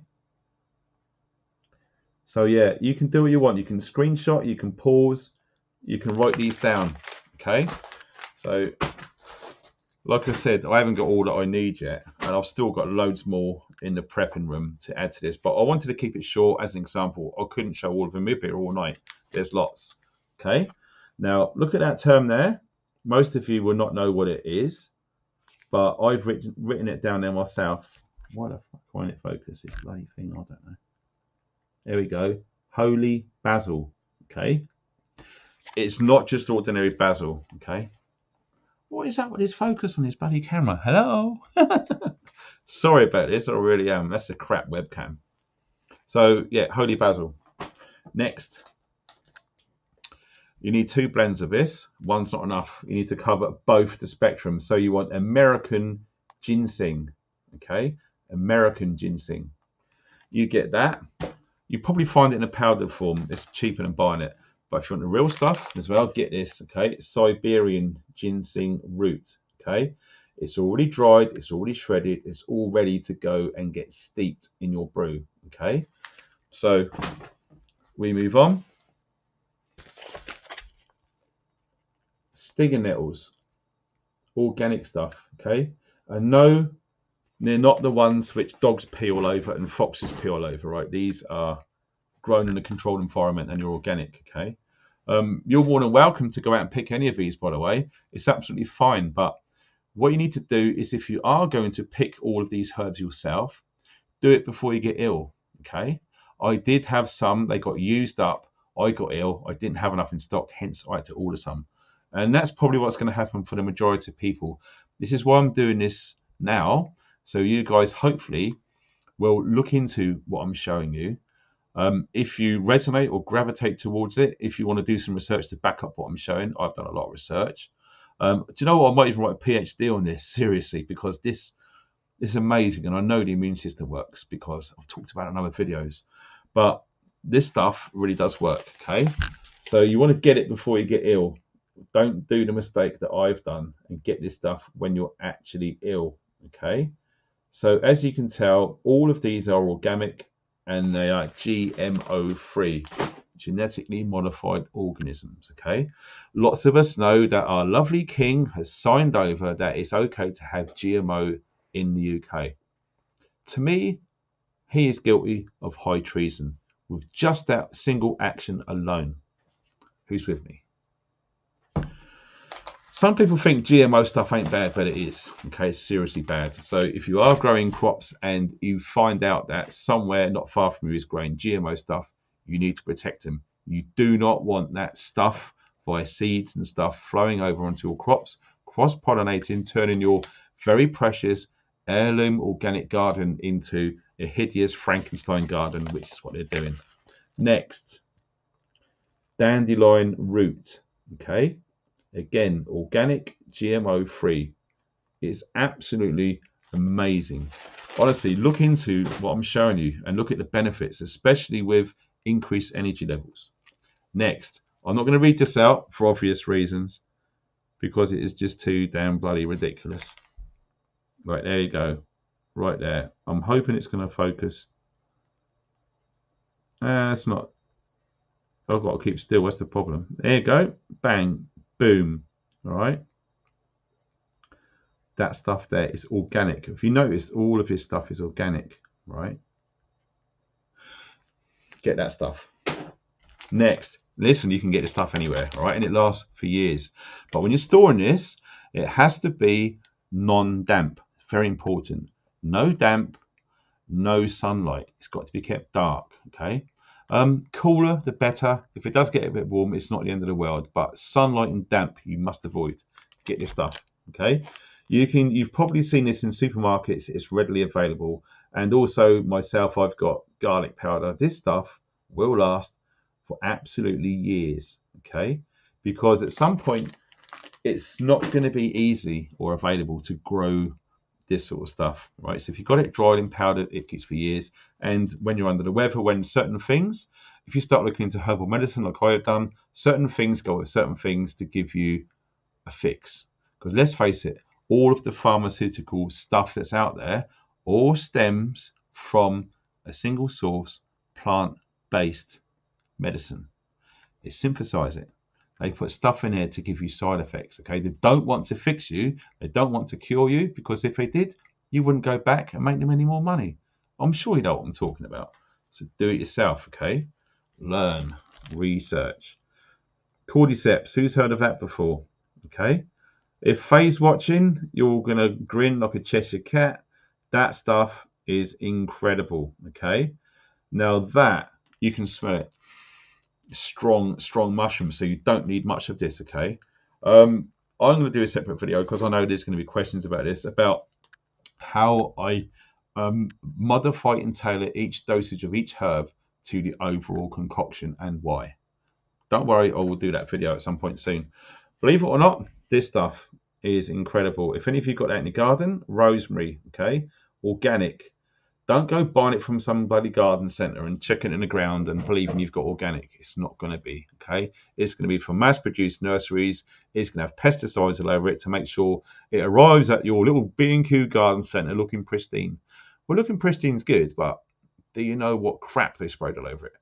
So yeah, you can do what you want. You can screenshot, you can pause, you can write these down. Okay. So like I said, I haven't got all that I need yet, and I've still got loads more in the prepping room to add to this. But I wanted to keep it short as an example. I couldn't show all of them. We'd be here all night. There's lots. Okay. Now look at that term there. Most of you will not know what it is, but I've written it down there myself. Why the fuck won't it focus? This bloody thing, I don't know. There we go. Holy basil. Okay. It's not just ordinary basil. Okay. What is that with his focus on his bloody camera? Hello. Sorry about this. I really am. That's a crap webcam. So yeah, holy basil. Next. You need 2 blends of this. One's not enough. You need to cover both the spectrum. So you want American ginseng, okay? American ginseng. You get that. You probably find it in a powdered form. It's cheaper than buying it. But if you want the real stuff as well, get this, okay? Siberian ginseng root, okay? It's already dried, it's already shredded, it's all ready to go and get steeped in your brew, okay? So we move on. Stinger nettles, organic stuff, okay? And no, they're not the ones which dogs pee all over and foxes pee all over, right? These are grown in a controlled environment and you're organic, okay? You're more than welcome to go out and pick any of these, by the way. It's absolutely fine, but what you need to do is, if you are going to pick all of these herbs yourself, do it before you get ill, okay? I did have some, they got used up, I got ill, I didn't have enough in stock, hence I had to order some. And that's probably what's going to happen for the majority of people. This is why I'm doing this now, so you guys hopefully will look into what I'm showing you. If you resonate or gravitate towards it, if you want to do some research to back up what I'm showing, I've done a lot of research. Do you know what? I might even write a PhD on this, seriously, because this is amazing. And I know the immune system works because I've talked about it in other videos. But this stuff really does work, okay? So you want to get it before you get ill. Don't do the mistake that I've done and get this stuff when you're actually ill, okay? So as you can tell, all of these are organic and they are GMO free, genetically modified organisms, okay? Lots of us know that our lovely king has signed over that it's okay to have GMO in the UK. To me, he is guilty of high treason with just that single action alone. Who's with me? Some people think GMO stuff ain't bad, but it is. Okay, it's seriously bad. So if you are growing crops and you find out that somewhere not far from you is growing GMO stuff, you need to protect them. You do not want that stuff via seeds and stuff flowing over onto your crops, cross-pollinating, turning your very precious heirloom organic garden into a hideous Frankenstein garden, which is what they're doing. Next, dandelion root, okay? Again, organic, GMO free. It's absolutely amazing. Honestly, look into what I'm showing you and look at the benefits, especially with increased energy levels. Next, I'm not going to read this out for obvious reasons because it is just too damn bloody ridiculous. Right, there you go. Right there. I'm hoping it's going to focus. It's not. I've got to keep still. What's the problem? There you go. Bang. Boom. All right. That stuff there is organic. If you notice, all of this stuff is organic, right? Get that stuff. Next, listen, you can get this stuff anywhere, all right? And it lasts for years. But when you're storing this, it has to be non-damp. Very important. No damp, no sunlight. It's got to be kept dark, okay? Cooler, the better. If it does get a bit warm, it's not the end of the world. But sunlight and damp, you must avoid. Get this stuff, okay? You've probably seen this in supermarkets. It's readily available. And also myself, I've got garlic powder. This stuff will last for absolutely years, okay? Because at some point, it's not going to be easy or available to grow this sort of stuff, right? So if you've got it dried and powdered, it keeps for years. And when you're under the weather, when certain things, if you start looking into herbal medicine like I have done, certain things go with certain things to give you a fix. Because let's face it, all of the pharmaceutical stuff that's out there all stems from a single source, plant-based medicine. They synthesize it. They put stuff in here to give you side effects, okay? They don't want to fix you. They don't want to cure you, because if they did, you wouldn't go back and make them any more money. I'm sure you know what I'm talking about. So do it yourself, okay? Learn, research. Cordyceps, who's heard of that before? Okay? If Faye's watching, you're going to grin like a Cheshire cat. That stuff is incredible, okay? Now that, you can smell it. Strong mushroom, so you don't need much of this, okay? I'm going to do a separate video because I know there's going to be questions about this, about how I modify and tailor each dosage of each herb to the overall concoction and why. Don't worry, I will do that video at some point soon. Believe it or not, this stuff is incredible. If any of you got that in the garden, rosemary, okay, organic. Don't go buying it from some bloody garden centre and checking it in the ground and believing you've got organic. It's not going to be, okay? It's going to be from mass-produced nurseries. It's going to have pesticides all over it to make sure it arrives at your little B&Q garden centre looking pristine. Well, looking pristine is good, but do you know what crap they sprayed all over it?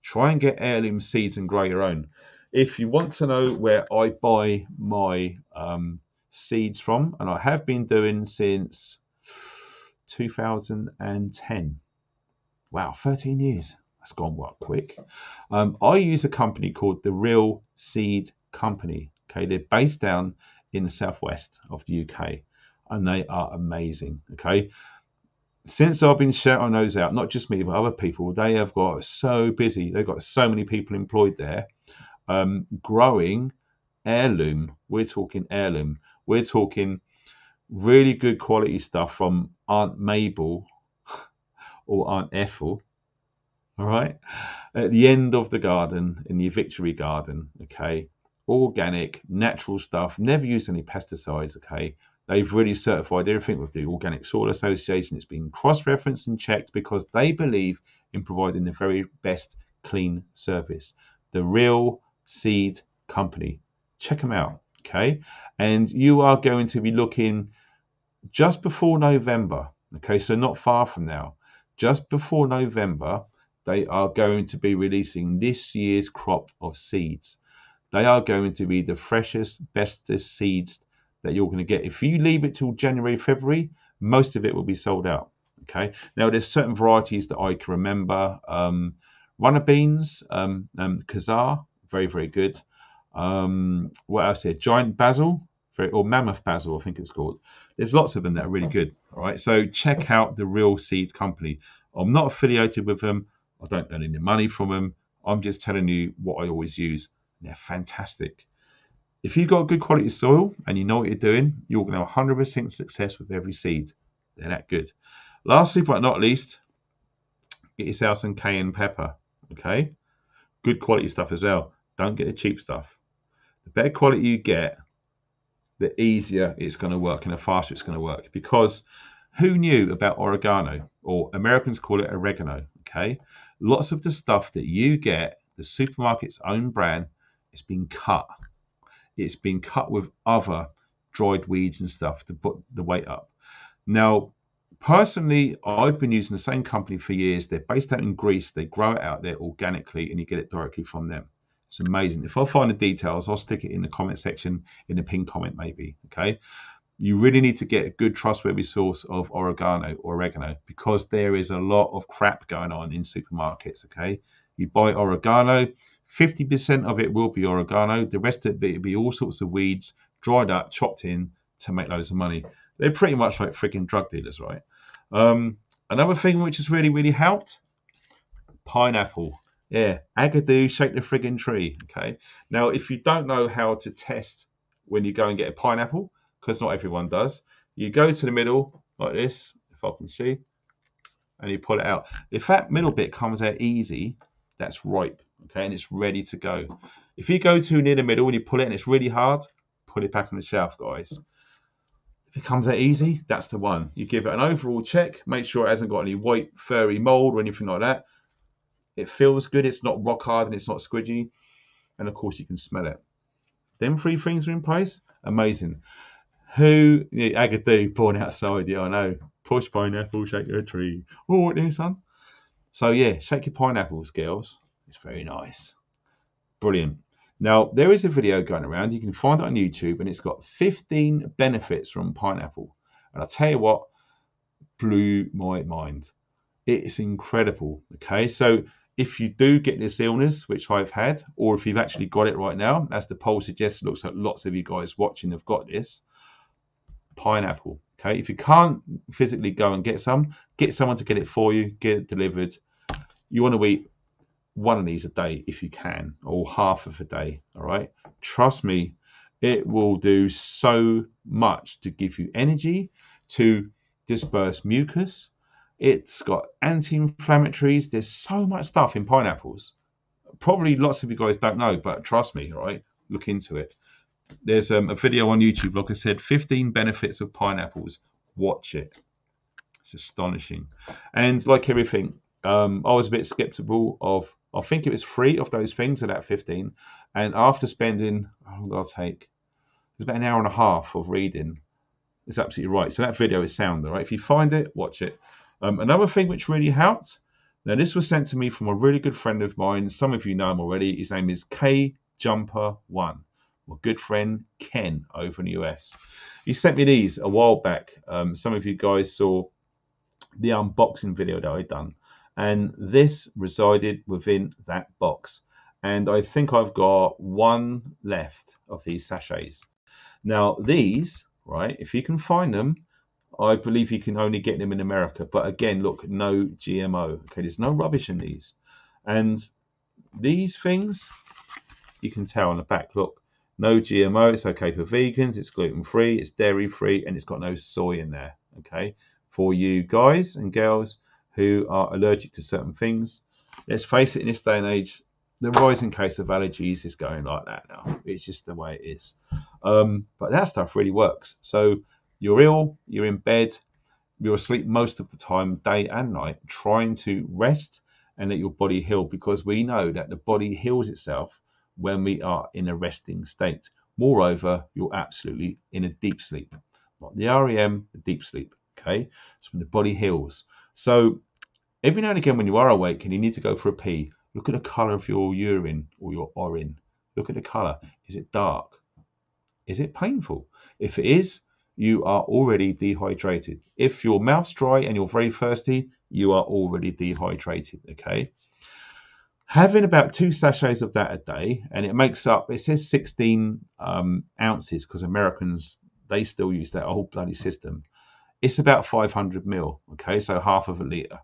Try and get heirloom seeds and grow your own. If you want to know where I buy my seeds from, and I have been doing since 2010. Wow, 13 years. That's gone well quick. I use a company called the Real Seed Company. Okay, they're based down in the southwest of the UK, and they are amazing. Okay, since I've been shouting those out, not just me but other people, they have got so busy. They've got so many people employed there, growing heirloom. We're talking heirloom. We're talking really good quality stuff from Aunt Mabel or Aunt Ethel, all right, at the end of the garden, in the Victory Garden, okay, organic, natural stuff, never used any pesticides, okay. They've really certified everything with the Organic Soil Association. It's been cross-referenced and checked because they believe in providing the very best clean service. The Real Seed Company. Check them out, okay? And you are going to be looking just before November, okay, so not far from now, just before November, they are going to be releasing this year's crop of seeds. They are going to be the freshest, bestest seeds that you're going to get. If you leave it till January, February, most of it will be sold out, okay? Now, there's certain varieties that I can remember. Runner beans, Kazar, very, very good. What else here? Giant basil, or mammoth basil, I think it's called. There's lots of them that are really good. All right, so check out the Real Seed Company. I'm not affiliated with them. I don't earn any money from them. I'm just telling you what I always use. They're fantastic. If you've got good quality soil and you know what you're doing, you're going to have 100% success with every seed. They're that good. Lastly, but not least, get yourself some cayenne pepper. Okay, good quality stuff as well. Don't get the cheap stuff. The better quality you get, the easier it's going to work and the faster it's going to work. Because who knew about oregano, or Americans call it oregano, okay? Lots of the stuff that you get, the supermarket's own brand, it's been cut. It's been cut with other dried weeds and stuff to put the weight up. Now, personally, I've been using the same company for years. They're based out in Greece. They grow it out there organically and you get it directly from them. It's amazing. If I find the details, I'll stick it in the comment section, in the pinned comment maybe, okay? You really need to get a good trustworthy source of oregano because there is a lot of crap going on in supermarkets, okay? You buy oregano, 50% of it will be oregano. The rest of it will be all sorts of weeds, dried up, chopped in to make loads of money. They're pretty much like freaking drug dealers, right? Another thing which has really, really helped, pineapple. Yeah, agadoo, shake the friggin' tree, okay? Now, if you don't know how to test when you go and get a pineapple, because not everyone does, you go to the middle like this, if I can see, and you pull it out. If that middle bit comes out easy, that's ripe, okay, and it's ready to go. If you go too near the middle and you pull it and it's really hard, put it back on the shelf, guys. If it comes out easy, that's the one. You give it an overall check, make sure it hasn't got any white furry mold or anything like that. It feels good, it's not rock hard and it's not squidgy, and of course you can smell it. Them three things are in place, amazing. Who, yeah, agadoo, born outside, yeah, I know. Push pineapple, shake your tree. Oh, what there, son? So yeah, shake your pineapples, girls. It's very nice. Brilliant. Now, there is a video going around. You can find it on YouTube, and it's got 15 benefits from pineapple. And I'll tell you what, blew my mind. It's incredible, okay? So if you do get this illness, which I've had, or if you've actually got it right now, as the poll suggests, it looks like lots of you guys watching have got this, pineapple, okay? If you can't physically go and get some, get someone to get it for you, get it delivered. You want to eat one of these a day if you can, or half of a day, all right? Trust me, it will do so much to give you energy, to disperse mucus. It's got anti-inflammatories. There's so much stuff in pineapples. probably lots of you guys don't know, but trust me, right? Look into it. There's a video on YouTube, like I said, 15 benefits of pineapples. Watch it. It's astonishing. And like everything, I was a bit skeptical of, I think it was 3 of those things at that 15. And after spending, how long did I take? It was about an hour and a half of reading. It's absolutely right. So that video is sound, all right? If you find it, watch it. Another thing which really helped, now this was sent to me from a really good friend of mine. Some of you know him already. His name is K Jumper 1. My good friend Ken over in the US. He sent me these a while back. Some of you guys saw the unboxing video that I'd done, and this resided within that box. And I think I've got 1 left of these sachets. Now these, right, if you can find them, I believe you can only get them in America. But again, look, no GMO. Okay, there's no rubbish in these. And these things, you can tell on the back, look, no GMO, it's okay for vegans, it's gluten-free, it's dairy-free, and it's got no soy in there, okay? For you guys and girls who are allergic to certain things, let's face it, in this day and age, the rising case of allergies is going like that now. It's just the way it is. But that stuff really works. So you're ill, you're in bed, you're asleep most of the time, day and night, trying to rest and let your body heal, because we know that the body heals itself when we are in a resting state. Moreover, you're absolutely in a deep sleep, not the REM, the deep sleep. Okay, it's when the body heals. So every now and again, when you are awake and you need to go for a pee, look at the color of your urine or your urine. Look at the color. Is it dark? Is it painful? If it is, you are already dehydrated. If your mouth's dry and you're very thirsty, you are already dehydrated. Okay. Having about 2 sachets of that a day, and it makes up, it says 16 ounces, because Americans, they still use that whole bloody system. It's about 500 ml, okay, so half of a litre.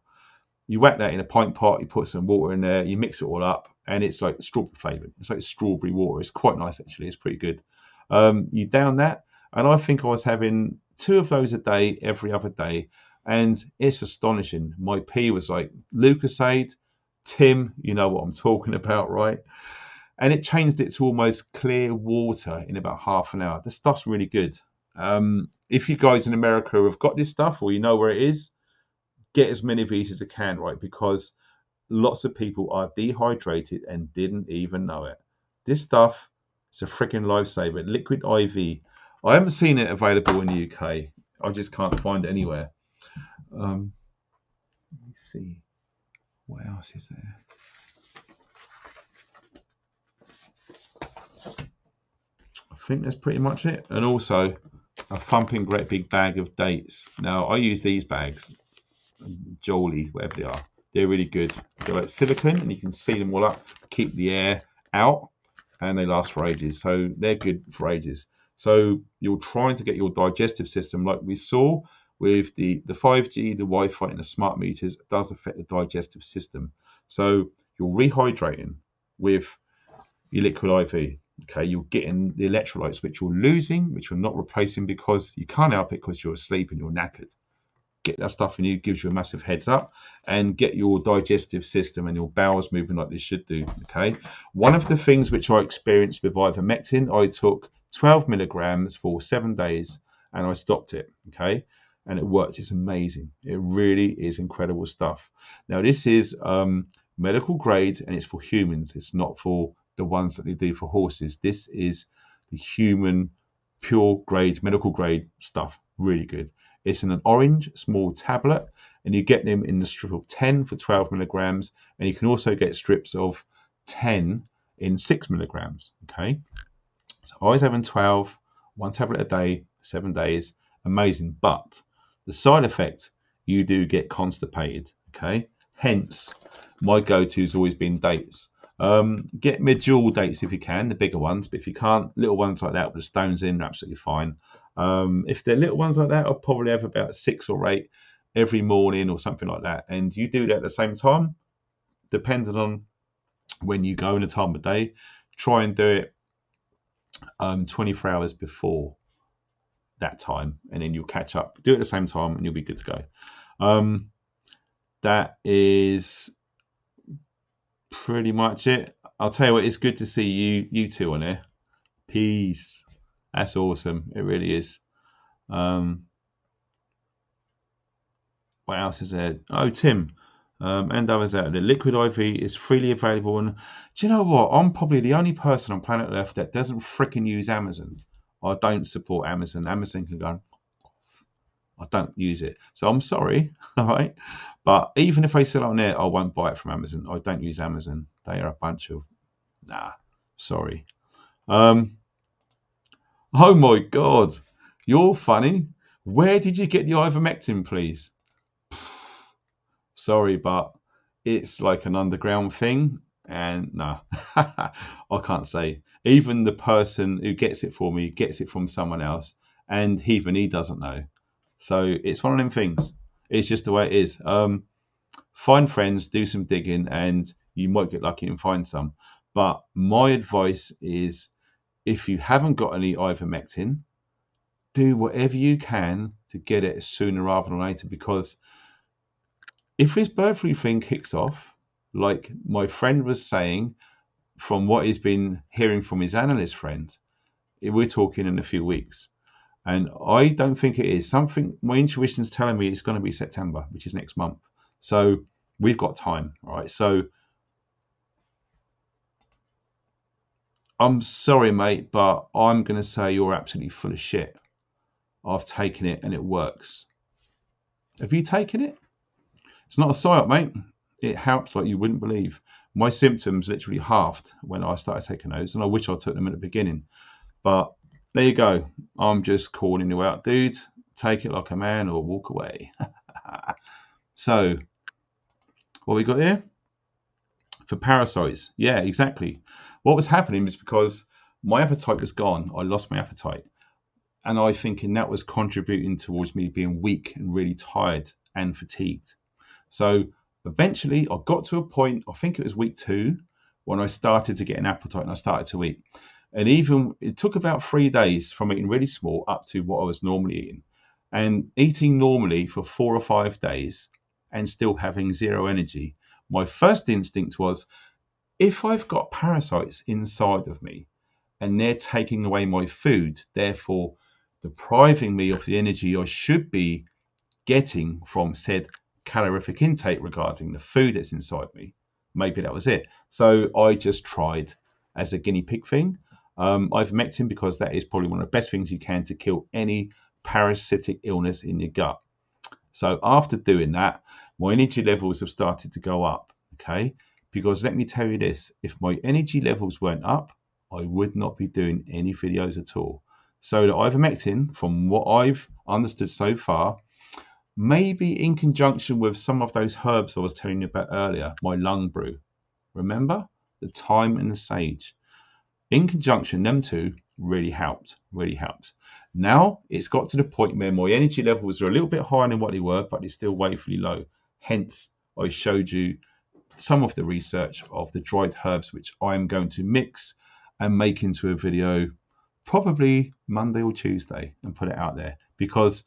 You whack that in a pint pot, you put some water in there, you mix it all up, and it's like strawberry flavoured. It's like strawberry water. It's quite nice, actually. It's pretty good. You down that, and I think I was having 2 of those a day, every other day, and it's astonishing. My pee was like Lucasade. Tim, you know what I'm talking about, right? And it changed it to almost clear water in about half an hour. The stuff's really good. If you guys in America have got this stuff, or you know where it is, get as many of these as you can, right? Because lots of people are dehydrated and didn't even know it. This stuff is a freaking lifesaver. Liquid IV. I haven't seen it available in the UK. I just can't find it anywhere. Let me see. What else is there? I think that's pretty much it. And also a thumping great big bag of dates. Now I use these bags, Jolie, whatever they are. They're really good. They're like silicone, and you can seal them all up, keep the air out, and they last for ages. So they're good for ages. So you're trying to get your digestive system, like we saw with the 5G, the Wi-Fi, and the smart meters, does affect the digestive system. So you're rehydrating with your liquid IV. Okay, you're getting the electrolytes, which you're losing, which you're not replacing because you can't help it because you're asleep and you're knackered. Get that stuff in you, gives you a massive heads up, and get your digestive system and your bowels moving like they should do. Okay, one of the things which I experienced with ivermectin, I took 12 milligrams for 7 days and I stopped it. Okay, and it worked. It's amazing. It really is incredible stuff. Now this is medical grade and it's for humans. It's not for the ones that they do for horses. This is the human pure grade, medical grade stuff. Really good. It's in an orange small tablet, and you get them in the strip of 10 for 12 milligrams, and you can also get strips of 10 in 6 milligrams. Okay, so I was having 12, 1 tablet a day, 7 days. Amazing. But the side effect, you do get constipated. Okay, hence my go-to has always been dates. Get mid-jewel dates if you can, the bigger ones, but if you can't, little ones like that with the stones in, are absolutely fine. If they're little ones like that, I'll probably have about 6 or 8 every morning or something like that. And you do that at the same time, depending on when you go and the time of day. Try and do it 24 hours before that time, and then you'll catch up. Do it at the same time and you'll be good to go. That is pretty much it. I'll tell you what, it's good to see you two on here. Peace. That's awesome. It really is. What else is there? Oh, Tim. And others out there. Liquid IV is freely available. And do you know what? I'm probably the only person on planet Earth that doesn't freaking use Amazon. I don't support Amazon. Amazon can go, I don't use it. So I'm sorry. All right. But even if they sell it on there, I won't buy it from Amazon. I don't use Amazon. They are a bunch of, nah, sorry. Oh my God. You're funny. Where did you get the ivermectin, please? Sorry, but it's like an underground thing, and no, I can't say. Even the person who gets it for me gets it from someone else, and even he doesn't know. So it's one of them things. It's just the way it is. Find friends, do some digging, and you might get lucky and find some. But my advice is, if you haven't got any ivermectin, do whatever you can to get it sooner rather than later, because if this bird flu thing kicks off, like my friend was saying, from what he's been hearing from his analyst friend, we're talking in a few weeks. And I don't think it is. Something, my intuition's telling me it's going to be September, which is next month. So we've got time, right? So I'm sorry, mate, but I'm going to say you're absolutely full of shit. I've taken it and it works. Have you taken it? It's not a psyop, mate. It helps like you wouldn't believe. My symptoms literally halved when I started taking those, and I wish I took them at the beginning. But there you go. I'm just calling you out, dude. Take it like a man or walk away. So, what we got here? For parasites. Yeah, exactly. What was happening is because my appetite was gone. I lost my appetite. And I thinking that was contributing towards me being weak and really tired and fatigued. So eventually I got to a point, I think it was week 2, when I started to get an appetite and I started to eat. And even it took about 3 days from eating really small up to what I was normally eating. And eating normally for 4 or 5 days and still having zero energy. My first instinct was, if I've got parasites inside of me and they're taking away my food, therefore depriving me of the energy I should be getting from said calorific intake regarding the food that's inside me, maybe that was it. So I just tried as a guinea pig thing ivermectin, because that is probably one of the best things you can to kill any parasitic illness in your gut. So after doing that, my energy levels have started to go up. Okay, because let me tell you this, if my energy levels weren't up, I would not be doing any videos at all. So the ivermectin, from what I've understood so far, maybe in conjunction with some of those herbs I was telling you about earlier, my lung brew. Remember? The thyme and the sage. In conjunction, them two really helped. Now, it's got to the point where my energy levels are a little bit higher than what they were, but they're still woefully low. Hence, I showed you some of the research of the dried herbs, which I'm going to mix and make into a video probably Monday or Tuesday and put it out there. Because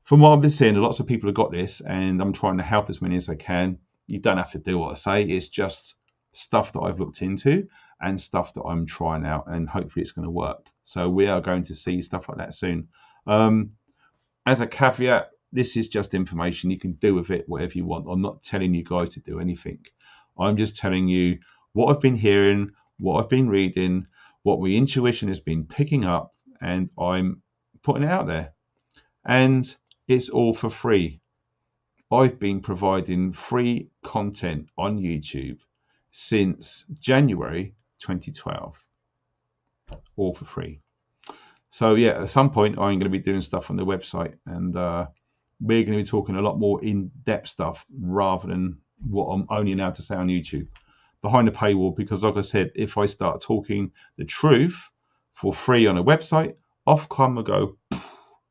from what I've been seeing, lots of people have got this, and I'm trying to help as many as I can. You don't have to do what I say. It's just stuff that I've looked into and stuff that I'm trying out, and hopefully it's going to work. So we are going to see stuff like that soon. As a caveat, this is just information. You can do with it whatever you want. I'm not telling you guys to do anything. I'm just telling you what I've been hearing, what I've been reading, what my intuition has been picking up, and I'm putting it out there. And it's all for free. I've been providing free content on YouTube since January 2012. All for free. So yeah, at some point I'm going to be doing stuff on the website, and we're going to be talking a lot more in-depth stuff rather than what I'm only allowed to say on YouTube behind the paywall, because like I said, if I start talking the truth for free on a website, off come I go,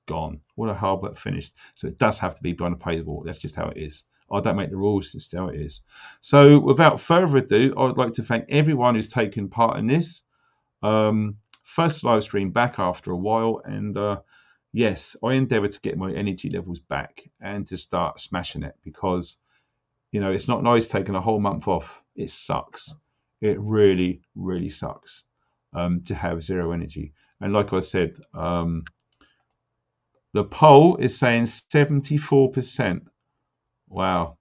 gone. What a hard work finished. So it does have to be behind a paywall. That's just how it is. I don't make the rules. It's how it is. So without further ado, I would like to thank everyone who's taken part in this. First live stream back after a while, and yes, I endeavour to get my energy levels back and to start smashing it, because you know it's not nice taking a whole month off. It sucks. It really, really sucks to have zero energy. And like I said, the poll is saying 74%. Wow.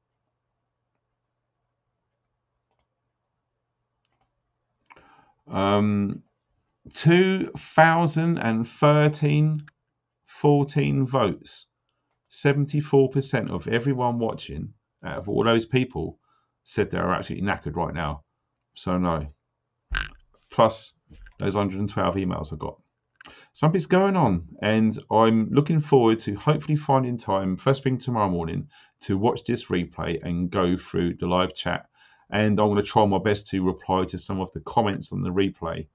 2014 votes. 74% of everyone watching, out of all those people, said they're absolutely knackered right now. So no. Plus those 112 emails I got. Something's going on, and I'm looking forward to hopefully finding time first thing tomorrow morning to watch this replay and go through the live chat. And I'm going to try my best to reply to some of the comments on the replay.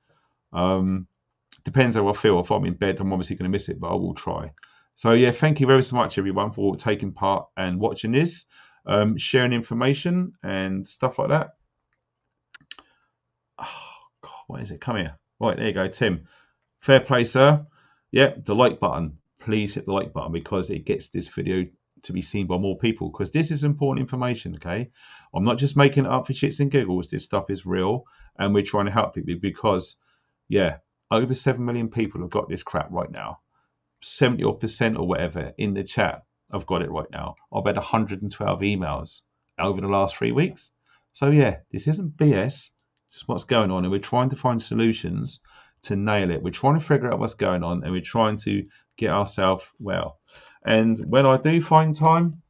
Depends how I feel. If I'm in bed, I'm obviously going to miss it, but I will try. So yeah, thank you very so much, everyone, for taking part and watching this, sharing information and stuff like that. Oh, God, what is it? Come here. Right, there you go, Tim. Fair play, sir. Yeah, the like button. Please hit the like button because it gets this video to be seen by more people, because this is important information, okay? I'm not just making it up for shits and giggles. This stuff is real, and we're trying to help people because, yeah, over 7 million people have got this crap right now. 70% or whatever in the chat have got it right now. I've had 112 emails over the last 3 weeks. So yeah, this isn't BS. This is what's going on, and we're trying to find solutions to nail it. We're trying to figure out what's going on, and we're trying to get ourselves well. And when I do find time,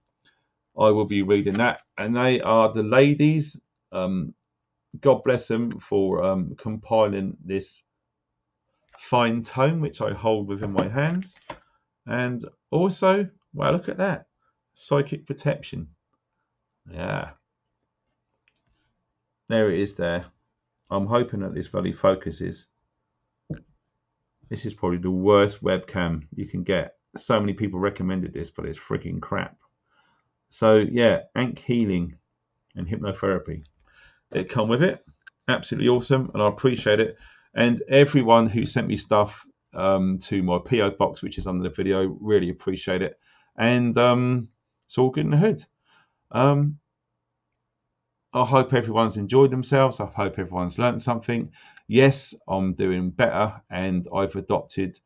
I will be reading that. And they are the ladies. God bless them for compiling this fine tome, which I hold within my hands. And also, wow, look at that. Psychic protection. Yeah. There it is there. I'm hoping that this bloody focuses. This is probably the worst webcam you can get. So many people recommended this, but it's freaking crap. So yeah, Ankh healing and hypnotherapy. It come with it. Absolutely awesome, and I appreciate it. And everyone who sent me stuff to my PO box, which is under the video, really appreciate it. And it's all good in the hood. I hope everyone's enjoyed themselves. I hope everyone's learned something. Yes, I'm doing better, and I've adopted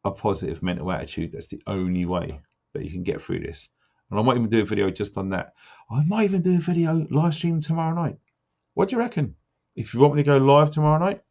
a positive mental attitude. That's the only way that you can get through this. And I might even do a video just on that. I might even do a video live stream tomorrow night. What do you reckon? If you want me to go live tomorrow night,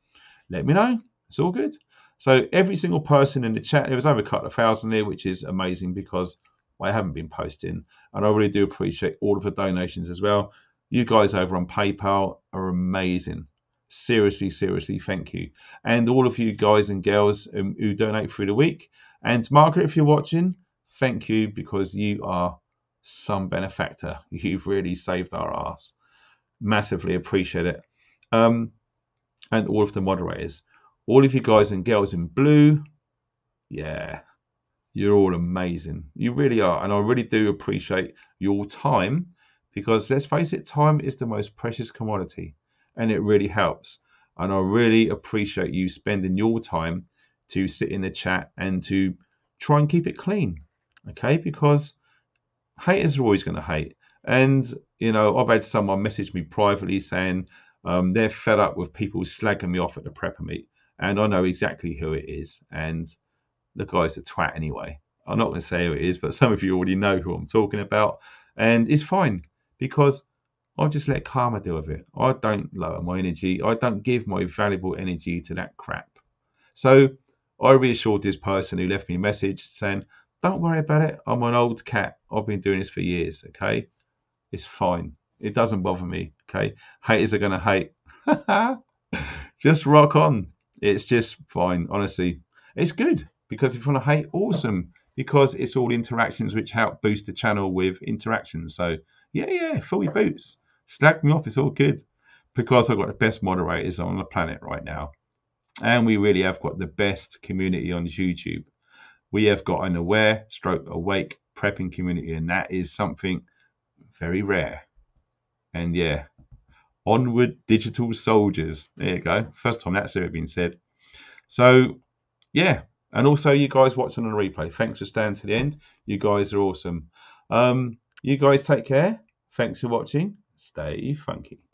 let me know. It's all good. So every single person in the chat, there was over a couple of thousand there, which is amazing because I haven't been posting. And I really do appreciate all of the donations as well. You guys over on PayPal are amazing. Seriously, seriously, thank you. And all of you guys and girls who donate through the week. And Margaret, if you're watching, thank you, because you are some benefactor. You've really saved our ass. Massively appreciate it. And all of the moderators. All of you guys and girls in blue, yeah, you're all amazing. You really are. And I really do appreciate your time, because let's face it, time is the most precious commodity, and it really helps. And I really appreciate you spending your time to sit in the chat and to try and keep it clean, okay? Because haters are always going to hate. And, you know, I've had someone message me privately saying they're fed up with people slagging me off at the prepper meet. And I know exactly who it is. And the guy's a twat anyway. I'm not going to say who it is, but some of you already know who I'm talking about. And it's fine, because I'll just let karma deal with it. I don't lower my energy. I don't give my valuable energy to that crap. So I reassured this person who left me a message saying, don't worry about it. I'm an old cat. I've been doing this for years, okay? It's fine. It doesn't bother me, okay? Haters are going to hate. Just rock on. It's just fine, honestly. It's good, because if you want to hate, awesome, because it's all interactions which help boost the channel with interactions. So yeah, fill your boots. Slag me off, it's all good, because I've got the best moderators on the planet right now. And we really have got the best community on YouTube. We have got an aware / awake prepping community, and that is something very rare. And yeah, onward digital soldiers. There you go. First time that's ever been said. So yeah, and also you guys watching on the replay, thanks for staying to the end. You guys are awesome. You guys take care. Thanks for watching. Stay funky.